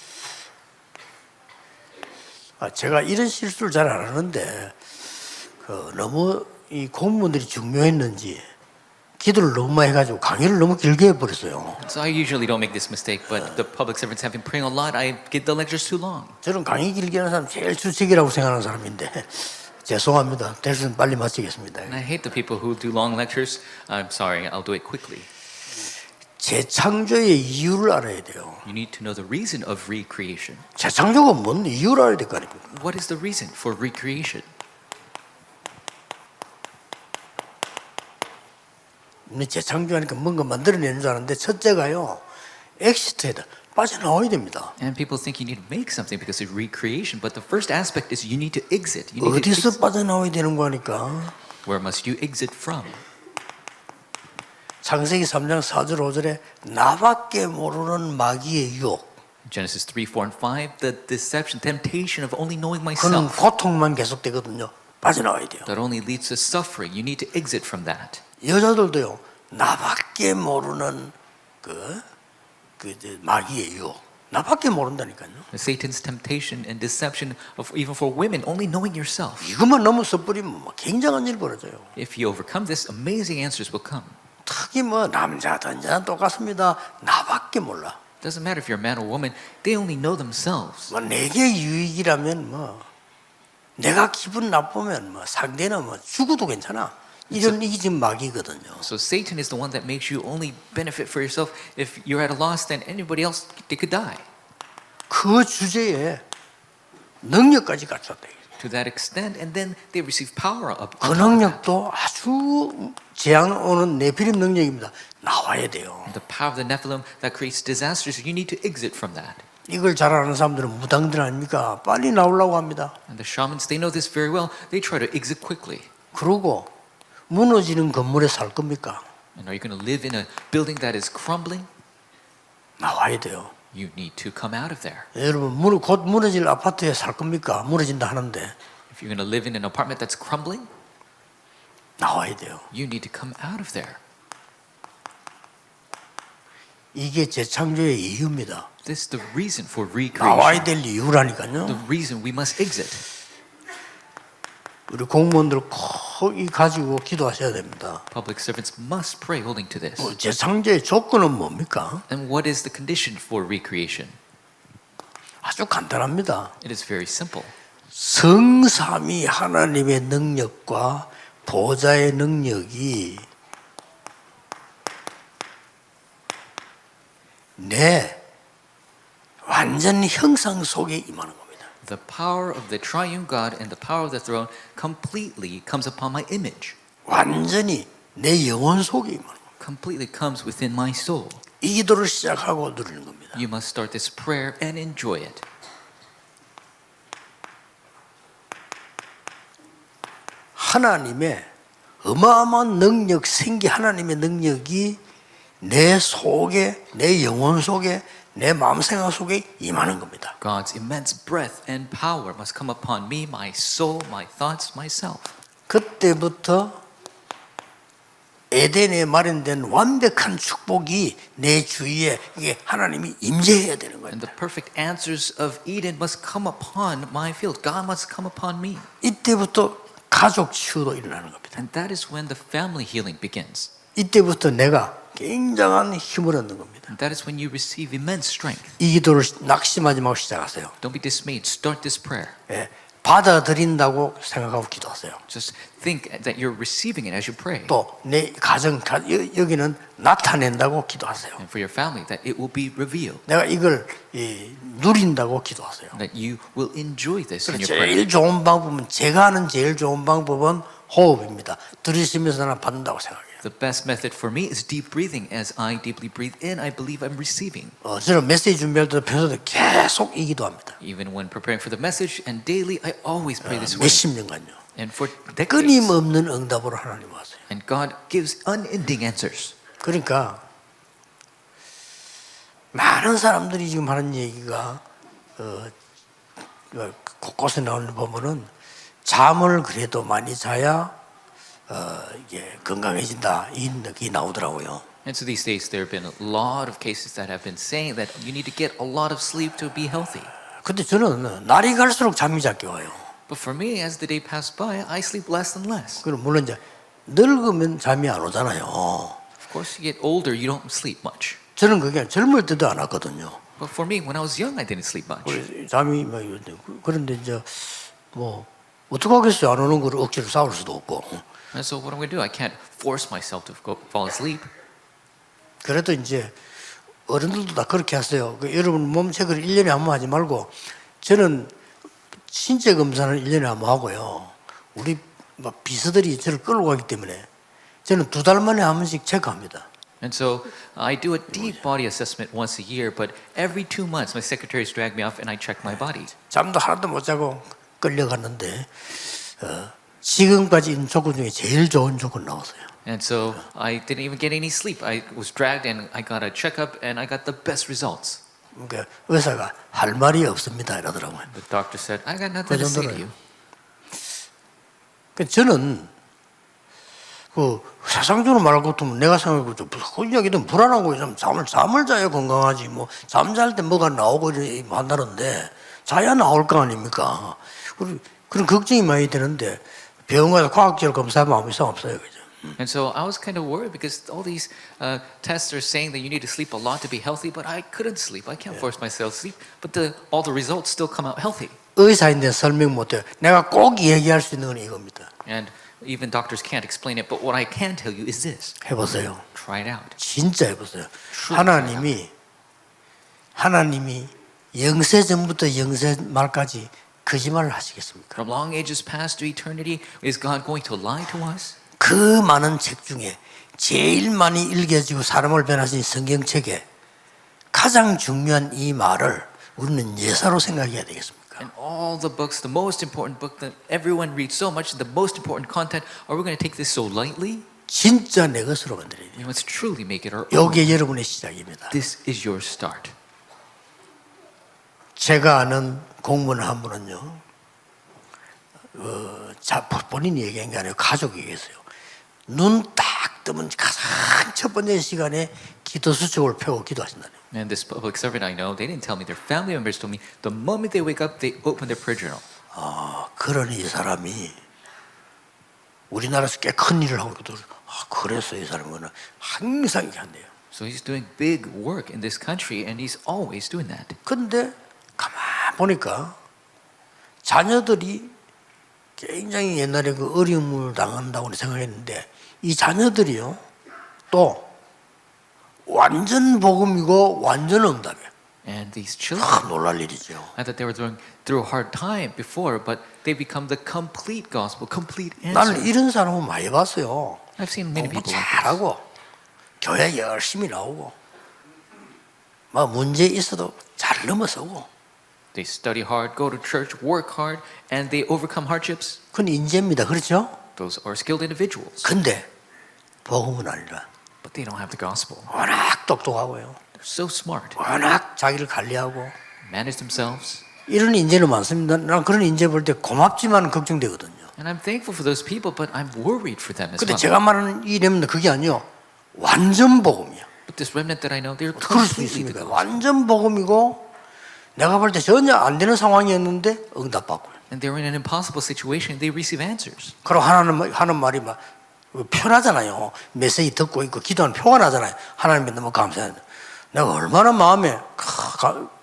제가 이런 실수를 잘 안 하는데 너무 이 공무원들이 중요했는지 기도를 너무 많이 해가지고 강의를 너무 길게 해버렸어요. So I usually don't make this mistake, but the public servants have been praying a lot. I get the lectures too long. 저는 강의 길게 하는 사람 제일 주책이라고 생각하는 사람인데 죄송합니다. 대신 빨리 마치겠습니다. And I hate the people who do long lectures. I'm sorry, I'll do it quickly. 재창조의 이유를 알아야 돼요. You need to know the reason of recreation. 재창조가 뭔 이유를 알아야 될 거 아닙니까? What is the reason for recreation? 재창조하니까 뭔가 만들어내는 줄 아는데 첫째가요, 엑시트해야 돼. 빠져나와야 됩니다. And people think you need to make something because of recreation, but the first aspect is you need to exit. You need to 어디서 exit. 빠져나와야 되는 거니까? Where must you exit from? 창세기 3장 4절 5절에 나밖에 모르는 마귀의 유혹. Genesis 3, 4, and 5, the deception, temptation of only knowing 그는 myself. 고통만 계속되거든요. 빠져나와야 돼요. That only leads to suffering. You need to exit from that. 여자들도요. 나밖에 모르는 마귀의 유혹. 나밖에 모른다니까요. Satan's temptation and deception of even for women, only knowing yourself. 이것만 너무 섣부리면 굉장한 일 벌어져요. If you overcome this, amazing answers will come. 특히 남자든 여자든 똑같습니다. 나밖에 몰라. Doesn't matter if you're a man or woman, they only know themselves. 내게 유익이라면 내가 기분 나쁘면 상대는 죽어도 괜찮아. 이게 지금 마귀거든요. So Satan is the one that makes you only benefit for yourself. If you're at a loss, then anybody else, they could die. 그 주제에 능력까지 갖췄다. To that extent, and then they receive power up. 그 능력도 아주 재앙 오는 네피림 능력입니다. 나와야 돼요. The power of the Nephilim that creates disasters, you need to exit from that. 이걸 잘 아는 사람들은 무당들 아닙니까? 빨리 나오려고 합니다. And the shamans, they know this very well. They try to exit quickly. 그러고 무너지는 건물에 살 겁니까? And are you going to live in a building that is crumbling? 나와야 돼요. You need to come out of there. 여러분 곧 무너질 아파트에 살 겁니까? 무너진다 하는데 If you're going to live in an apartment that's crumbling, 나와야 돼요. you need to come out of there. 이게 재창조의 이유입니다. This is the reason for 나와야 recreation. 될 이유라니까요. The reason we must exit. 우리 공무원들 꼭 이 가지고 기도하셔야 됩니다. Public servants must pray holding to this. 재창조의 조건은 뭡니까? And what is the condition for recreation? 아주 간단합니다. It is very simple. 성삼위 하나님의 능력과 보좌의 능력이 완전 형상 속에 임하는 겁니다. The power of the triune God and the power of the throne completely comes upon my image. 완전히 내 영혼 속에 임하는 겁니다. Completely comes within my soul. 이 기도를 시작하고 누리는 겁니다. You must start this prayer and enjoy it. 하나님의 어마어마한 능력, 생기 하나님의 능력이 내 속에, 내 영혼 속에, 내 마음 생각 속에 임하는 겁니다. God's immense breath and power must come upon me, my soul, my thoughts, myself. 그때부터 에덴에 마련된 완벽한 축복이 내 주위에 이게 하나님이 임재해야 되는 거예요. And the perfect answers of Eden must come upon my field. God must come upon me. 이때부터 가족 치유도 일어나는 겁니다. And that is when the family healing begins. 이때부터 내가 굉장한 힘을 얻는 겁니다. And that is when you receive immense strength. 이 기도를 낙심하지 말고 시작하세요. Don't be dismayed. Start this prayer. 예, 받아들인다고 생각하고 기도하세요. Just think that you're receiving it as you pray. 또 내 가정 여기는 나타낸다고 기도하세요. And for your family, that it will be revealed. 내가 이걸 누린다고 기도하세요. That you will enjoy this in your prayer. 제일 좋은 방법은 제가 하는 제일 좋은 방법은 호흡입니다. 들으시면서 나는 받는다고 생각해요. The best method for me is deep breathing. As I deeply breathe in, I believe I'm receiving. 저는 메시지 준비할 때도 평소에 계속 이 기도합니다. Even when preparing for the message and daily, I always pray this way. 몇십 년간요. And for decades. 끊임없는 응답으로 하나님 하세요. And God gives unending answers. 그러니까 많은 사람들이 지금 하는 얘기가 곳곳에 나오는 거 보면은 잠을 그래도 많이 자야 이게 건강해진다 이게 나오더라고요. And so these days there have been a lot of cases that have been saying that you need to get a lot of sleep to be healthy. 근데 저는 날이 갈수록 잠이 작게 와요. But for me, as the day passed by, I sleep less and less. 그럼 물론 이제 늙으면 잠이 안 오잖아요. Of course, you get older, you don't sleep much. 저는 그게 젊을 때도 안 왔거든요. But for me, when I was young, I didn't sleep much. 잠이 막 그런데 이제 뭐 어떻게 하겠어요? 안 오는 걸 억지로 싸울 수도 없고. And so what am I going to do? I can't force myself to fall asleep. 그래도 이제 어른들도 다 그렇게 하세요. 여러분 몸 체크를 1년에 한 번 하지 말고 저는 신체 검사는 1년에 한 번 하고요. 우리 막 비서들이 저를 끌고 가기 때문에 저는 2달 만에 한 번씩 체크합니다. And so I do a deep body assessment once a year, but every 2 months my secretaries drag me off and I check my body. 잠도 하나도 못 자고 끌려갔는데 지금까지 있는 조건 중에 제일 좋은 조건 나왔어요. And so I didn't even get any sleep. I was dragged and I got a checkup and I got the best results. 그러니까 의사가 할 말이 없습니다 이러더라고요. The doctor said, I got nothing to say to you. 그러니까 저는 그 세상적으로 말할 것 같으면 내가 생각하고 좀 이야기든 불안하고 좀 잠을 자야 건강하지 뭐 잠잘 때 뭐가 나오고 이렇게 한다는데 자야 나올 거 아닙니까? 그런 걱정이 많이 되는데 병원 가서 과학적으로 검사하면 아무 이상 없어요, 그죠? And so I was kind of worried because all these tests are saying that you need to sleep a lot to be healthy, but I couldn't sleep. I can't force myself to sleep, but all the results still come out healthy. 의사인데 설명 못해요. 내가 꼭 얘기할 수 있는 건 이겁니다. And even doctors can't explain it, but what I can tell you is this. 해보세요. Try it out. 진짜 해보세요. 하나님이 영세 전부터 영세 말까지 거짓말을 하시겠습니까? From long ages past to eternity, is God going to lie to us? 그 많은 책 중에 제일 많이 읽혀지고 사람을 변화시킨 성경책에 가장 중요한 이 말을 우리는 예사로 생각해야 되겠습니까? And all the books, the most important book that everyone reads so much, the most important content, are we going to take this so lightly? 진짜 내 것으로 만들어야 돼요. We must truly make it our own. 이게 여러분의 시작입니다. This is your start. 제가 아는 공무원 한 분은요, 본인이 얘기한 게 아니고 가족이 얘기했어요. 눈 딱 뜨면 가장 첫 번째 시간에 기도 수첩을 펴고 기도하신다네요. And this public servant I know, they didn't tell me, their family members told me, the moment they wake up, they open their prayer journal. 그러니 이 사람이 우리나라에서 꽤 큰 일을 하고 있거든요. 그래서 이 사람은 항상 이렇게 한대요. So he's doing big work in this country, and he's always doing that. 근데 가만 보니까 자녀들이 굉장히 옛날에 그 어려움을 당한다고 생각했는데 이 자녀들이요 또 완전 복음이고 완전 응답이에요. And these children, 놀랄 일이죠. I thought they were going through a hard time before, but they become the complete gospel, complete 나는 answer. 이런 사람은 많이 봤어요. I've seen many 공부 people like this. 잘하고 교회 열심히 나오고 막 문제 있어도 잘 넘어서고 They study hard, go to church, work hard, and they overcome hardships. 그건 인재입니다. 그렇죠? Those are skilled individuals, 근데 복음은 아니라 but they don't have the gospel. 워낙 똑똑하고요. They're so smart, 워낙 자기를 관리하고 manage themselves. 이런 인재는 많습니다. 난 그런 인재 볼 때 고맙지만 걱정되거든요. And I'm thankful for those people, but I'm worried for them as 근데 well. 제가 말하는 이 렘넌트 그게 아니요. 완전 복음이야. But this remnant that I know, they're 그럴 수 completely the 있습니다. gospel. 완전 복음이고 내가 볼 때 전혀 안 되는 상황이었는데 응답받고요. And they're in an impossible situation, they receive answers. 그리고 하는 말이 막 편하잖아요. 메시지 듣고 있고 기도하는 표가 나잖아요. 하나님께 너무 감사해요. 내가 얼마나 마음에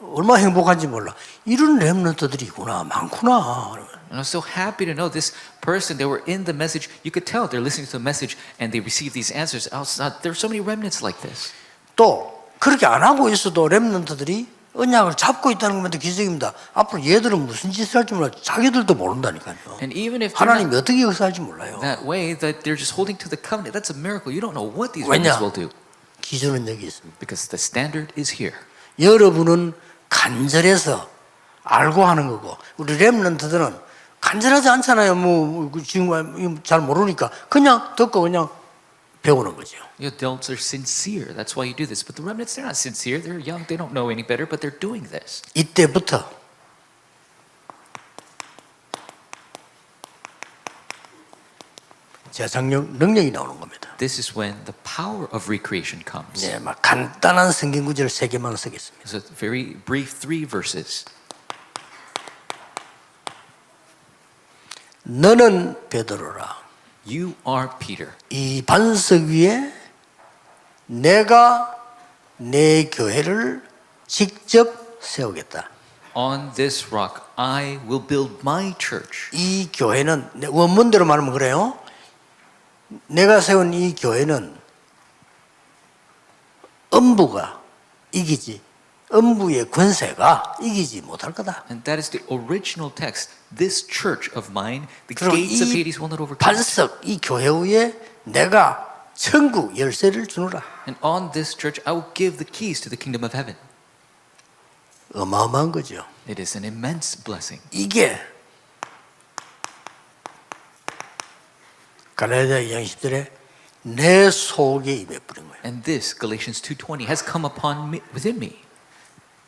얼마나 행복한지 몰라. 이런 렘넌트들이 있구나, 많구나. And I was so happy to know this person, they were in the message. You could tell they're listening to the message and they receive these answers. There are so many remnants like this. 또 그렇게 안 하고 있어도 렘넌트들이 언약을 잡고 있다는 것도 기적입니다. 앞으로 얘들은 무슨 짓을 할지 몰라. 자기들도 모른다니까요. And even if they're 하나님이 not 어떻게 역사할지 몰라요. that way, that they're just holding to the covenant, that's a miracle. You don't know what these 왜냐? remnants will do. 기준은 여기 있습니다. Because the standard is here. 여러분은 간절해서 알고 하는 거고 우리 렘넌트들은 간절하지 않잖아요. 뭐 지금 잘 모르니까 그냥 듣고 그냥 배우는 거죠. The adults are sincere. That's why you do this. But the remnants, they're not sincere. They're young. They don't know any better, but they're doing this. 이때부터 재창력 능력이 나오는 겁니다. This is when the power of recreation comes. 네, 막 간단한 성경 구절 3개만 쓰겠습니다. So very brief 3 verses. 너는 베드로라. You are Peter. 이 반석 위에 내가 내 교회를 직접 세우겠다. On this rock, I will build my church. 이 교회는 원문대로 말하면 그래요. 내가 세운 이 교회는 음부가 이기지, 음부의 권세가 이기지 못할 거다. And that is the original text. This church of mine, the 그리고 gates of 이 Hades will not overcome it. 반석, 이 교회 위에 내가 천국 열쇠를 주노라. And on this church, I will give the keys to the kingdom of heaven. 어마어마한 거죠. It is an immense blessing. 이게 갈라디아 2장 10절에 내 속에 임해버린 거예요. And this, Galatians 2:20, has come upon me, within me.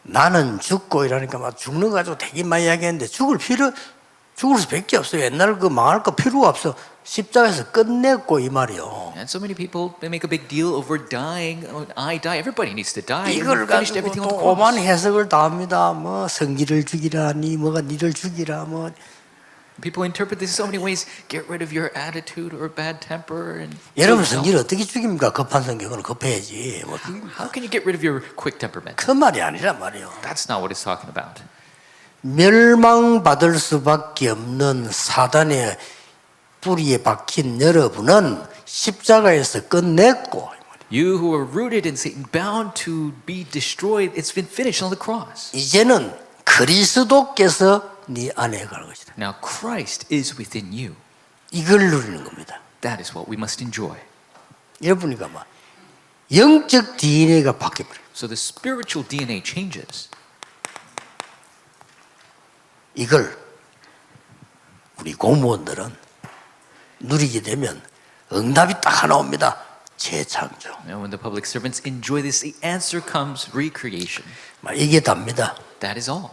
나는 죽고 이러니까 막 죽는 거 가지고 되게 많이 이야기했는데 죽을 수밖에 없어요. 옛날 그 망할 거 필요가 없어. 십자가에서 끝냈고 이 말이요. And so many people, they make a big deal over dying. Oh, I die. Everybody needs to die. And 이걸 we finished 가지고 everything on 또 the 오만 cross. 해석을 다 합니다. 뭐 성기를 죽이라, 뭐가 니를 죽이라, 뭐. People interpret this so many ways. Get rid of your attitude or bad temper. And 여러분 kill yourself. 성기를 어떻게 죽입니까? 급한 성격은 급해야지. 뭐 How can you get rid of your quick temperament? 그 말이 아니란 말이요. That's not what it's talking about. 멸망받을 수밖에 없는 사단의 뿌리에 박힌 여러분은 십자가에서 끝냈고 You who are rooted in Satan, bound to be destroyed, it's been finished on the cross. 이제는 그리스도께서 네 안에 가는 것이다. Now Christ is within you. 이걸 누리는 겁니다. That is what we must enjoy. 여러분이가 막 영적 DNA가 바뀌어버려요. So the spiritual DNA changes. 이걸 우리 공무원들은 누리게 되면 응답이 딱 하나 옵니다. 재창조. Now when the public servants enjoy this, the answer comes recreation. 이게 답니다. That is all.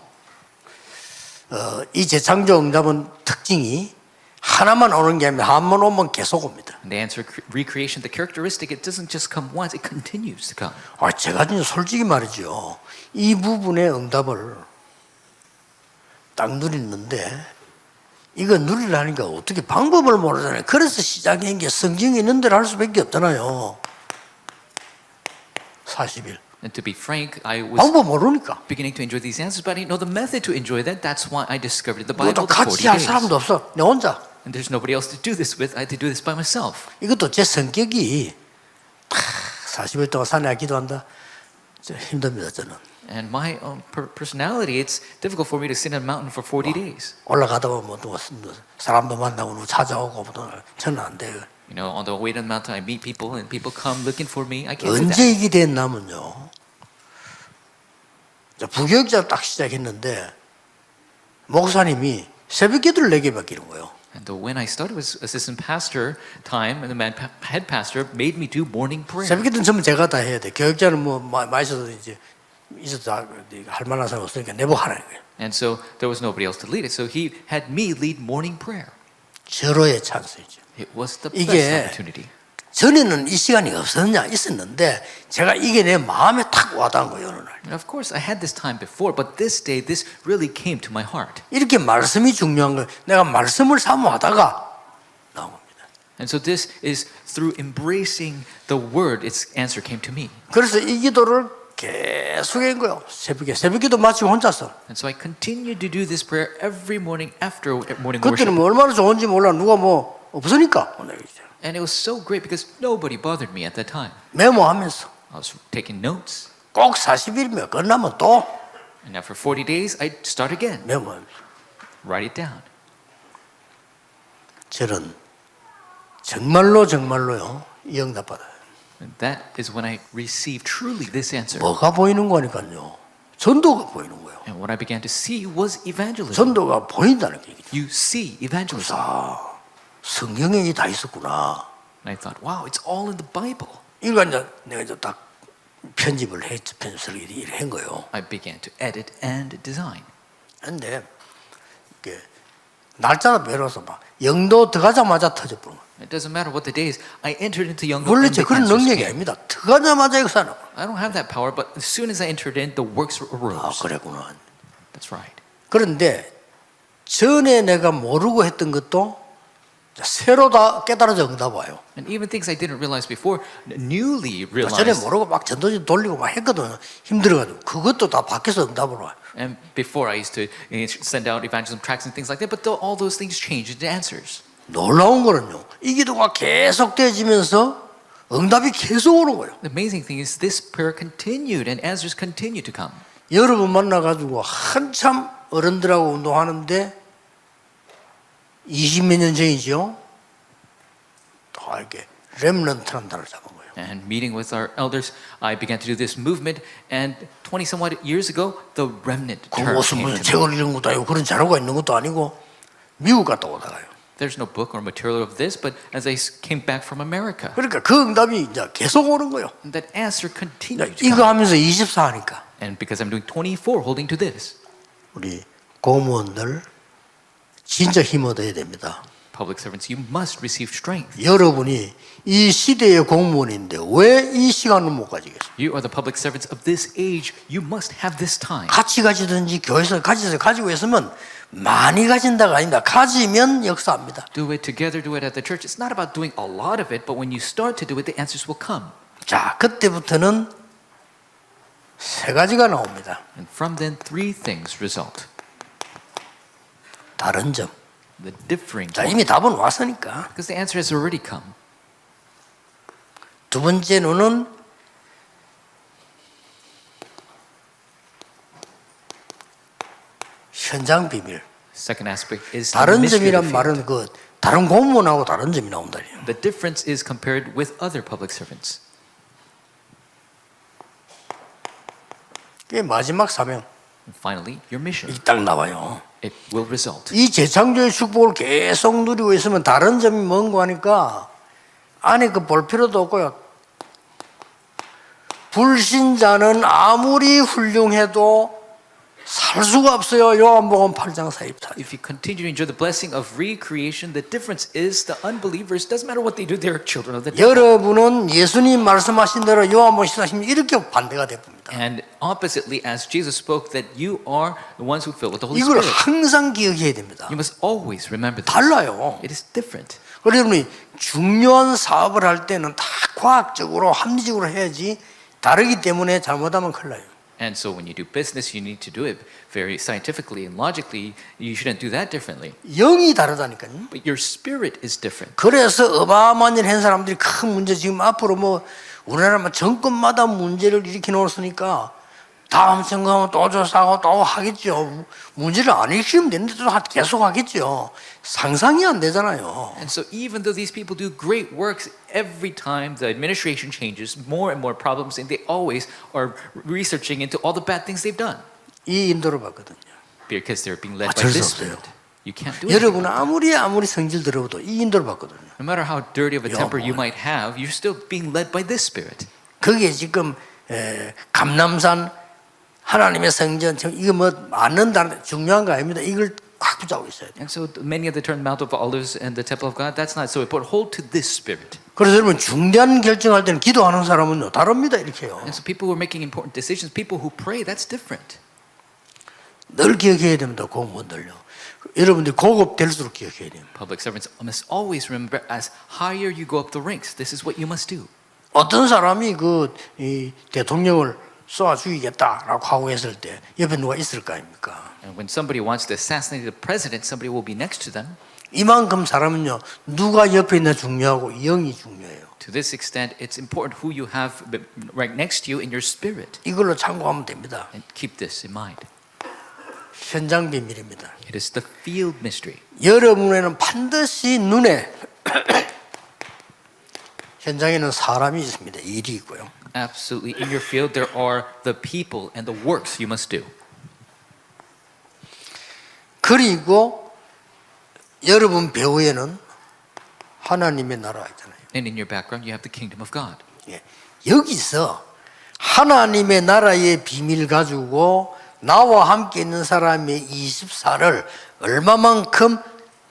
이 재창조 응답은 특징이 하나만 오는 게 아니라 한 번 오면 계속 옵니다. And the answer recreation, the characteristic, it doesn't just come once, it continues to come. 제가 진짜 솔직히 말이죠. 이 부분의 응답을 딱 누리는데 이거 누리려니까 어떻게 방법을 모르잖아요. 그래서 시작한 게 성경에 있는 대로 할 수밖에 없잖아요. 40일. And to be frank, I was 방법 모르니까. beginning to enjoy these answers, but I didn't know the method to enjoy that. That's why I discovered the 뭐또 Bible, the 40 같이 할 days. 사람도 없어. 내 혼자. And there's nobody else to do this with. I had to do this by myself. 이것도 제 성격이 40일 동안 산에 기도한다. 힘듭니다 저는. And my own personality, it's difficult for me to sit on a mountain for 40 days. 올라가다 보면 또 사람도 만나고 찾아오고 저는 안 돼요. You know, on the way to the mountain, I meet people and people come looking for me. I can't do 언제 that. 이게 됐냐면요. 부교육자 딱 시작했는데 목사님이 새벽 기도를 4개 맡기는 거예요. And when I started with assistant pastor time, and the head pastor made me do morning prayer. 새벽 기도는 전부 제가 다 해야 돼. 교육자는 뭐 많이 있어도 이제 할 만한 사람 없으니까 내보고 하라는 거예요. And so there was nobody else to lead it. So he had me lead morning prayer. 절호의 찬스이죠. It was the best 이게 opportunity. 전에는 이 시간이 있었는데 제가 이게 내 마음에 탁 와닿은 거예요. 어느 날. And of course, I had this time before, but this day, this really came to my heart. 이렇게 말씀이 중요한 거예요. 내가 말씀을 사모하다가 나온 겁니다. And so this is through embracing the word, its answer came to me. 그래서 이 기도를 계속 한 거예요. 새벽 기도 마치고 혼자서. And so I continued to do this prayer every morning after morning worship. 그때는 뭐 얼마나 좋은지 몰라. 누가 뭐 없으니까. And it was so great because nobody bothered me at that time. 메모하면서 I was taking notes. 꼭 40일이면 끝나면 또 And after 40 days, I'd start again. 메모하면서. Write it down. 저는 정말로요 이 응답 받아요. And that is when I received truly this answer. 뭐가 보이는 거니까요. 전도가 보이는 거예요. And what I began to see was evangelism. 전도가 보인다는 게 얘기죠. You see evangelism. 성경에 이게 다 있었구나. And I thought, wow, it's all in the Bible. 이거 이제 내가 이제 딱 편집을 편집을 이렇게 한 거예요. I began to edit and design. 근데 이게 날짜가 배로서 막 영도 들어가자마자 터져버린 거예요. It doesn't matter what the day is. I entered into Young 원래 and the 그런 answers 능력이 came. 아닙니다. 들어가자마자 이거 사는. I don't have that power, but as soon as I entered in, the works arose. 그랬구나. That's right. 그런데 전에 내가 모르고 했던 것도 새로 다 깨달아져 응답 와요. And even things I didn't realize before, newly 전에 realized. 모르고 막 전도지 돌리고 막 했거든요. 힘들어가지고 그것도 다 바뀌어서 응답으로 와요. And before I used to send out evangelism tracts and things like that, but all those things changed into answers. 놀라운 거는요. 이 기도가 계속되어지면서 응답이 계속 오는 거예요. The amazing thing is this prayer continued and answers continued to come. 여러분 만나가지고 한참 어른들하고 운동하는데 20몇 년 전이죠. 다 이렇게 렘넌트라는 단어를 잡은 거예요. And meeting with our elders, I began to do this movement. And 20-somewhat years ago, the remnant term 무슨 came to me. 책을 읽은 것도 아니고 그런 자료가 있는 것도 아니고 미국 갔다 오다가요. There's no book or material of this, but as I came back from America, 그러니까 그 응답이 이제 계속 오는 거예요. and that answer continued to 이거 come. 하면서 24하니까 And because I'm doing 24, holding to this, 우리 공무원들 진짜 힘 얻어야 됩니다. public servants, you must receive strength. 여러분이 이 시대의 공무원인데 왜 이 시간을 못 가지겠어요? You are the public servants of this age. You must have this time. 같이 가지든지 교회에서 가지고 있으면 많이 가진다가 아닙니다. 가지면 역사합니다. Do it together, do it at the church. It's not about doing a lot of it, but when you start to do it, the answers will come. 자, 그때부터는 세 가지가 나옵니다. And from then, three things result. 다른 점. The differing 자, point. 이미 답은 왔으니까. Because the answer has already come. 두 번째로는 현장 비밀. Second aspect is the 다른 mystery of 점이란 the field. 말은 그 다른 공무원하고 다른 점이 나온다니요. The difference is compared with other public servants. 그게 마지막 사명. And finally, your mission. 이 딱 나와요. It will result. 이 재창조의 축복을 계속 누리고 있으면 다른 점이 뭔가 하니까 안에 그 볼 필요도 없고요. 불신자는 아무리 훌륭해도 살 수가 없어요. 요한복음 8장 44절. If you continue to enjoy the blessing of recreation, the difference is the unbelievers, doesn't matter what they do, they're children of the devil. 여러분은 예수님 말씀하신 대로 요한복음 14장 이렇게 반대가 됩니다. And oppositely, as Jesus spoke, that you are the ones who fill with the Holy 이걸 Spirit. 항상 기억해야 됩니다. You must always remember this. 달라요. It is different. 그래서 여러분이 중요한 사업을 할 때는 다 과학적으로 합리적으로 해야지 다르기 때문에 잘못하면 큰일 나요. And so when you do business, you need to do it very scientifically and logically. You shouldn't do that differently. 영이 다르다니까요. But your spirit is different. 그래서 어마어마한 일 한 사람들이 큰 문제 지금 앞으로 뭐 우리나라 정권마다 문제를 일으켜 놓았으니까 다음 선거하면 또 조사하고 또 하겠죠. 문제를 안 일으키면 되는데 또 계속 하겠죠. 상상이 안 되잖아요. And so even though these people do great works, every time the administration changes, more and more problems, and they always are researching into all the bad things they've done. 이 인도를 받거든요. Because they're being led by 어쩔 수 this 없어요. spirit. You can't do it. 여러분은 아무리 성질 들어도 이 인도를 받거든요. No matter how dirty of a temper you 영원. might have, you're still being led by this spirit. 그게 지금 감남산 하나님의 성전 이거 뭐 안는다는 중요한 거 아닙니다. 이걸 꽉 붙잡고 있어야 돼요. And so many of the term Mount of Olives and the Temple of God, that's not so important. Hold to this spirit. 그래서 여러분 중대한 결정할 때는 기도하는 사람은요 다릅니다 이렇게요. And so people who are making important decisions, people who pray, that's different. 늘 기억해야 됩니다. 공무원들요. 여러분들이 고급 될수록 기억해야 돼요. Public servants must always remember, as higher you go up the ranks, this is what you must do. 어떤 사람이 이 대통령을 쏘아 죽이겠다라고 하고 했을 때 옆에 누가 있을 거 아닙니까? And when somebody wants to assassinate the president, somebody will be next to them. 이만큼 사람은요 누가 옆에 있나 중요하고 영이 중요해요. To this extent, it's important who you have right next to you in your spirit. 이걸로 참고하면 됩니다. And keep this in mind. 현장 비밀입니다. It is the field mystery. 여러분에는 반드시 눈에 현장에는 사람이 있습니다. 일이 있고요. Absolutely. In your field, there are the people and the works you must do. 그리고 여러분 배후에는 하나님의 나라가 있잖아요. And in your background, you have the kingdom of God. 예. 여기서 하나님의 나라의 비밀 가지고 나와 함께 있는 사람의 24를 얼마만큼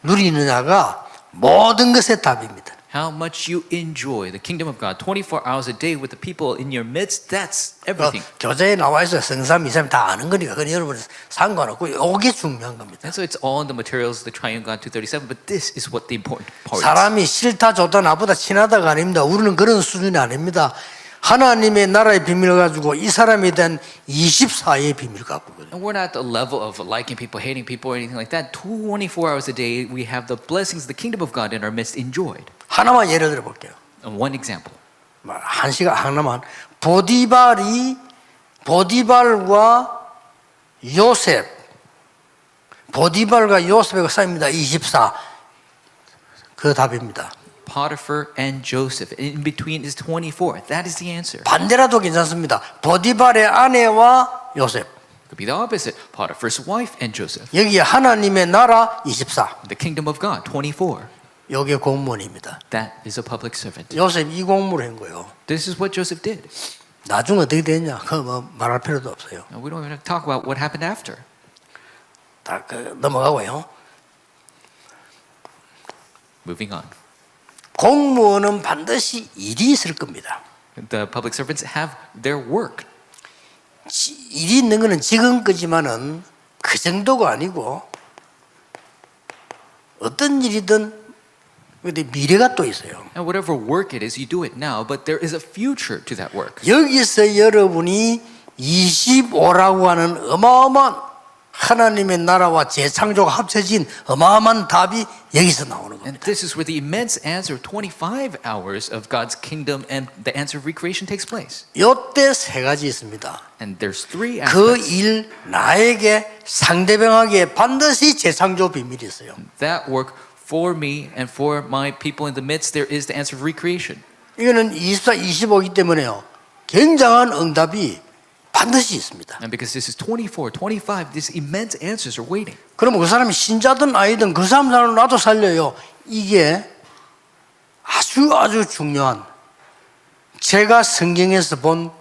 누리느냐가 모든 것의 답입니다. How much you enjoy the kingdom of God 24 hours a day with the people in your midst, that's everything. 교재에 나와 있어요. 성삼, 이삼 다 아는 거니까 그건 여러분 상관없고 이게 중요한 겁니다. And so it's all in the materials, the triune God 237, but this is what the important part is. 사람이 싫다 좋다 나보다 친하다가 아닙니다. 우리는 그런 수준이 아닙니다. 하나님의 나라의 비밀을 가지고 이 사람에 대한 24의 비밀을 갖고 있거든요. And we're not at the level of liking people, hating people, or anything like that. 24 hours a day, we have the blessings of the kingdom of God in our midst enjoyed. 하나만 예를 들어 볼게요. And one example. 한 시간 하나만. 보디발과 요셉, 보디발과 요셉의 싸움입니다. 24. 그 답입니다. Potiphar and Joseph. In between is 24. That is the answer. 반대라도 괜찮습니다. 보디발의 아내와 요셉. Could be the opposite. Potiphar's wife and Joseph. 여기 하나님의 나라 24. The kingdom of God 24. 여기 공무원입니다. That is a public servant. 요셉 이 공무를 한 거예요. This is what Joseph did. 나중에 어떻게 됐냐? 그거 뭐 말할 필요도 없어요. And we don't even have to talk about what happened after. 다 넘어가고요. Moving on. 공무원은 반드시 일이 있을 겁니다. The public servants have their work. 일이 있는 거는 지금까지만은 그 정도가 아니고 어떤 일이든 근데 미래가 또 있어요. And whatever work it is, you do it now, but there is a future to that work. 여기서 여러분이 25라고 하는 어마어마한 하나님의 나라와 재창조가 합쳐진 어마어마한 답이 여기서 나오는 And 겁니다. this is where the immense answer, 25 hours of God's kingdom and the answer of recreation takes place. 이때 세 가지 있습니다. And there's three 그 aspects. 일 나에게 상대방에게 반드시 재창조 비밀이 있어요. That work for me and for my people in the midst, there is the answer of recreation. 이거는 24, 25이기 때문에요. 굉장한 응답이 반드시 있습니다. And because this is 24, 25, these immense answers are waiting. 그러면 그 사람이 신자든 아니든 그 사람을 나도 살려요. 이게 아주 중요한 제가 성경에서 본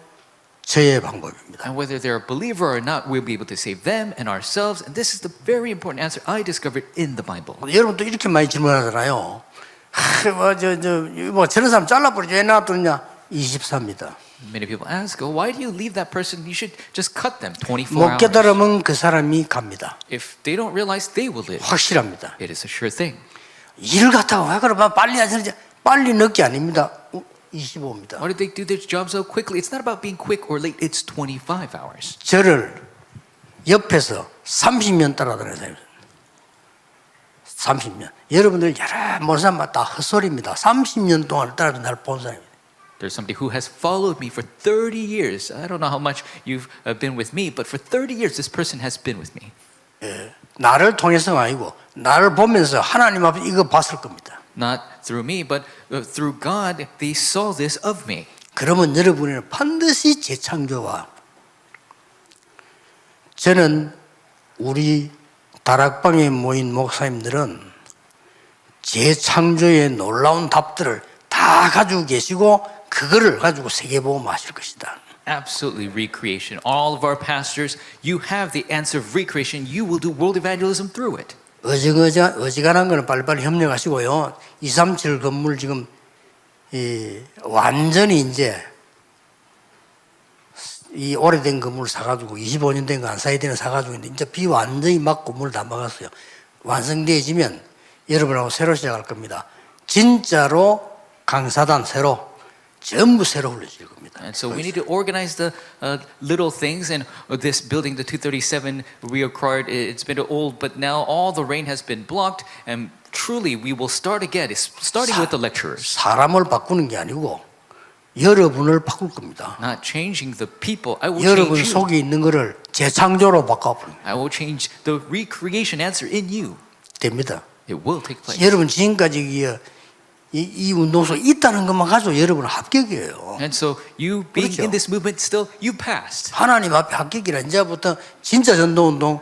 저의 방법입니다. And whether they're a believer or not, we'll be able to save them and ourselves. And this is the very important answer I discovered in the Bible. 여러분도 이렇게 많이 질문하잖아요. 저런 사람 잘라버리지 왜 놔두느냐? 24입니다. Many people ask, oh, why do you leave that person? You should just cut them 24 못 hours. 깨달으면 그 사람이 갑니다. If they don't realize, they will live. 확실합니다. It is a sure thing. 일 갖다가 왜 그러면 빨리 하지? 빨리 늦게 아닙니다. 25입니다. Why did they do their job so quickly? It's not about being quick or late. It's 25 hours. 저를 옆에서 30년 따라다니는 사람이 30년. 여러분들 여러 모든 사람 다 헛소리입니다. 30년 동안 따라다니는 나를 본 사람입니다. There's somebody who has followed me for 30 years. I don't know how much you've been with me, but for 30 years this person has been with me. 나를 통해서가 아니고 나를 보면서 하나님 앞에 이거 봤을 겁니다. Not through me, but through God, they saw this of me. 그러면 여러분은 반드시 재창조와 저는 우리 다락방에 모인 목사님들은 재창조의 놀라운 답들을 다 가지고 계시고 그거를 가지고 세계복음 하실 것이다. Absolutely recreation. All of our pastors, you have the answer of recreation. You will do world evangelism through it. 어지간한 거는 빨리빨리 협력하시고요. 237 건물 지금 완전히 이제 이 오래된 건물 사가지고 25년 된 거 안 사야 되는 사가지고 있는데 이제 비 완전히 막 건물 다 막았어요. 완성되어지면 여러분하고 새로 시작할 겁니다. 진짜로 강사단 새로 전부 새로 hul려질 겁니다. And so we need to organize the little things. And this building, the 237, we acquired, it's been old, but now all the rain has been blocked. And truly, we will start again, starting with the lecturers. 사람을 바꾸는 게 아니고 여러분을 바꿀 겁니다. Not changing the people. I will 여러분 change you. 속에 있는 거를 재창조로 바꿔버립니다. I will change the recreation answer in you. 됩니다. It will take place. 여러분 지금까지 이 운동 속에 있다는 것만 가지고 여러분은 합격이에요. And so you being 그렇죠. in this movement, still you passed. 하나님 앞에 합격이라 이제부터 진짜 전도운동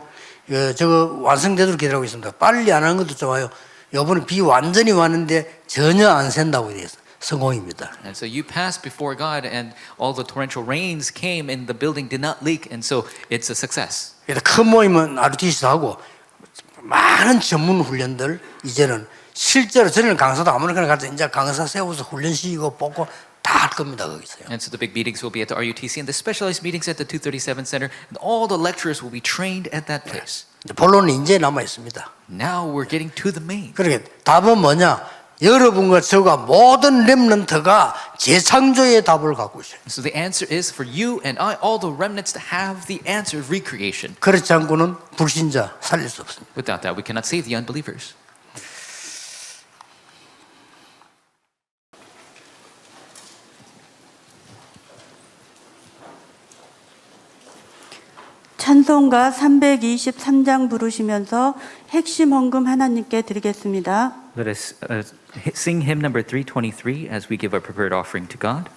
저거 완성되도록 기다리고 있습니다. 빨리 안 하는 것도 좋아요. 이번에 비 완전히 왔는데 전혀 안 샌다고 되어 있어요. 성공입니다. And so you passed before God, and all the torrential rains came, and the building did not leak, and so it's a success. 그래서 큰 모임은 RUTC도 하고 많은 전문 훈련들 이제는 실제로 저는 강사도 아무렇게나 가서 이제 강사 세워서 훈련시키고 뽑고 다 할 겁니다 거기서요. And so the big meetings will be at the RUTC, and the specialized meetings at the 237 Center, and all the lecturers will be trained at that place. 본론은 이제 남아 있습니다. Now we're getting to the main. 그러게 답은 뭐냐? 여러분과 저가 모든 렘넌트가 재창조의 답을 갖고 있어요. So the answer is for you and I, all the remnants, to have the answer of recreation. 그렇지 않고는 불신자 살릴 수 없습니다. Without that, we cannot save the unbelievers. 찬송가 323장 부르시면서 핵심 헌금 하나님께 드리겠습니다. Let us sing hymn number 323 as we give our prepared offering to God.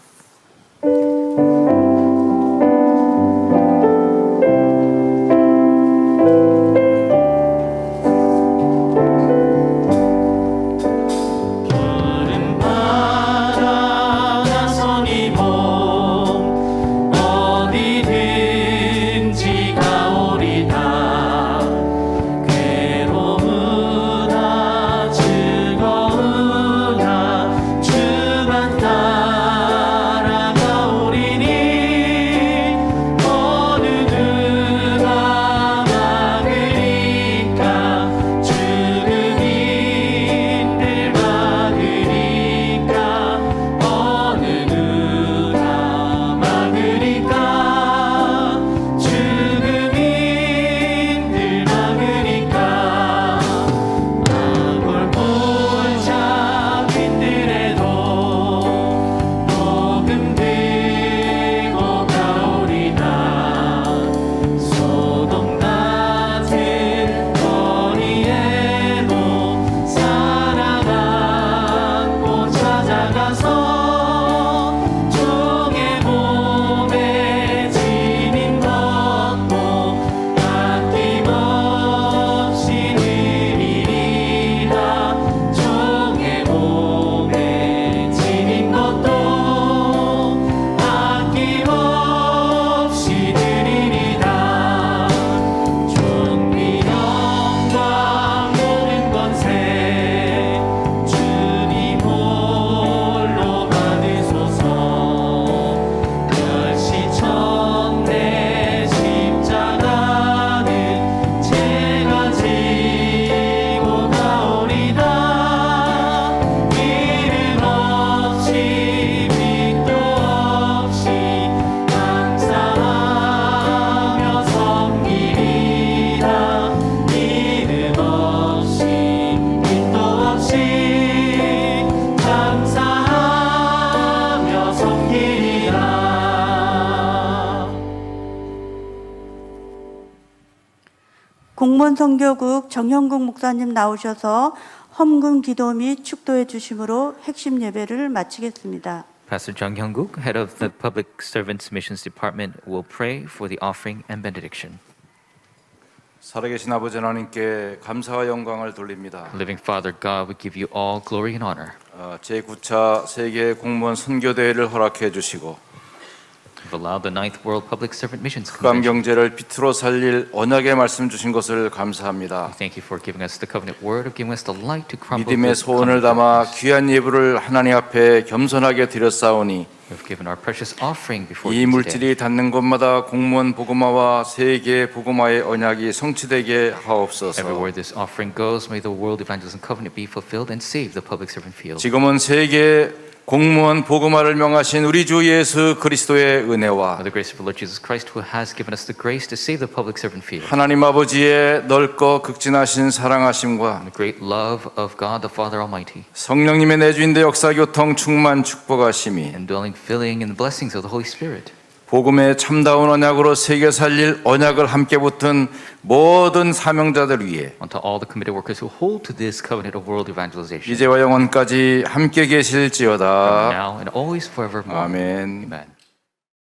공무원 선교국 정형국 목사님 나오셔서 헌금 기도 및 축도해 주심으로 핵심 예배를 마치겠습니다. Pastor Jung Hyung-guk, head of the Public Servants Missions Department, will pray for the offering and benediction. 살아계신 아버지 하나님께 감사와 영광을 돌립니다. Living Father God, we give you all glory and honor. 제9차 세계 공무원 선교대회를 허락해 주시고 You've allowed the 9th World Public Servant Missions 흑암 Convention. 경제를 빛으로 살릴 언약의 말씀 주신 것을 감사합니다. Thank you for giving us the covenant word of giving us the light to crumble 믿음의 the 소원을 covenant 담아 darkness. 귀한 예물을 하나님 앞에 겸손하게 드렸사오니 We've given our precious offering before 이 you today. 물질이 닿는 곳마다 공무원 복음화와 세계 복음화의 언약이 성취되게 하옵소서. Everywhere this offering goes, may the World Evangelism Covenant be fulfilled and save the public servant field. 지금은 세계 공무원 복음화를 명하신 우리 주 예수 그리스도의 은혜와 By the grace of the Lord Jesus Christ, who has given us the grace to save the public servant field, 하나님 아버지의 넓고 극진하신 사랑하심과 and the great love of God the Father Almighty, 성령님의 내주인대 역사 교통 충만 축복하심이 indwelling, filling, and the blessings of the Holy Spirit, 복음의 참다운 언약으로 세계 살릴 언약을 함께 붙은 모든 사명자들 위해 unto all the committed workers who hold to this covenant of world evangelization, 이제와 영원까지 함께 계실지어다. now and always forevermore. 아멘. Amen.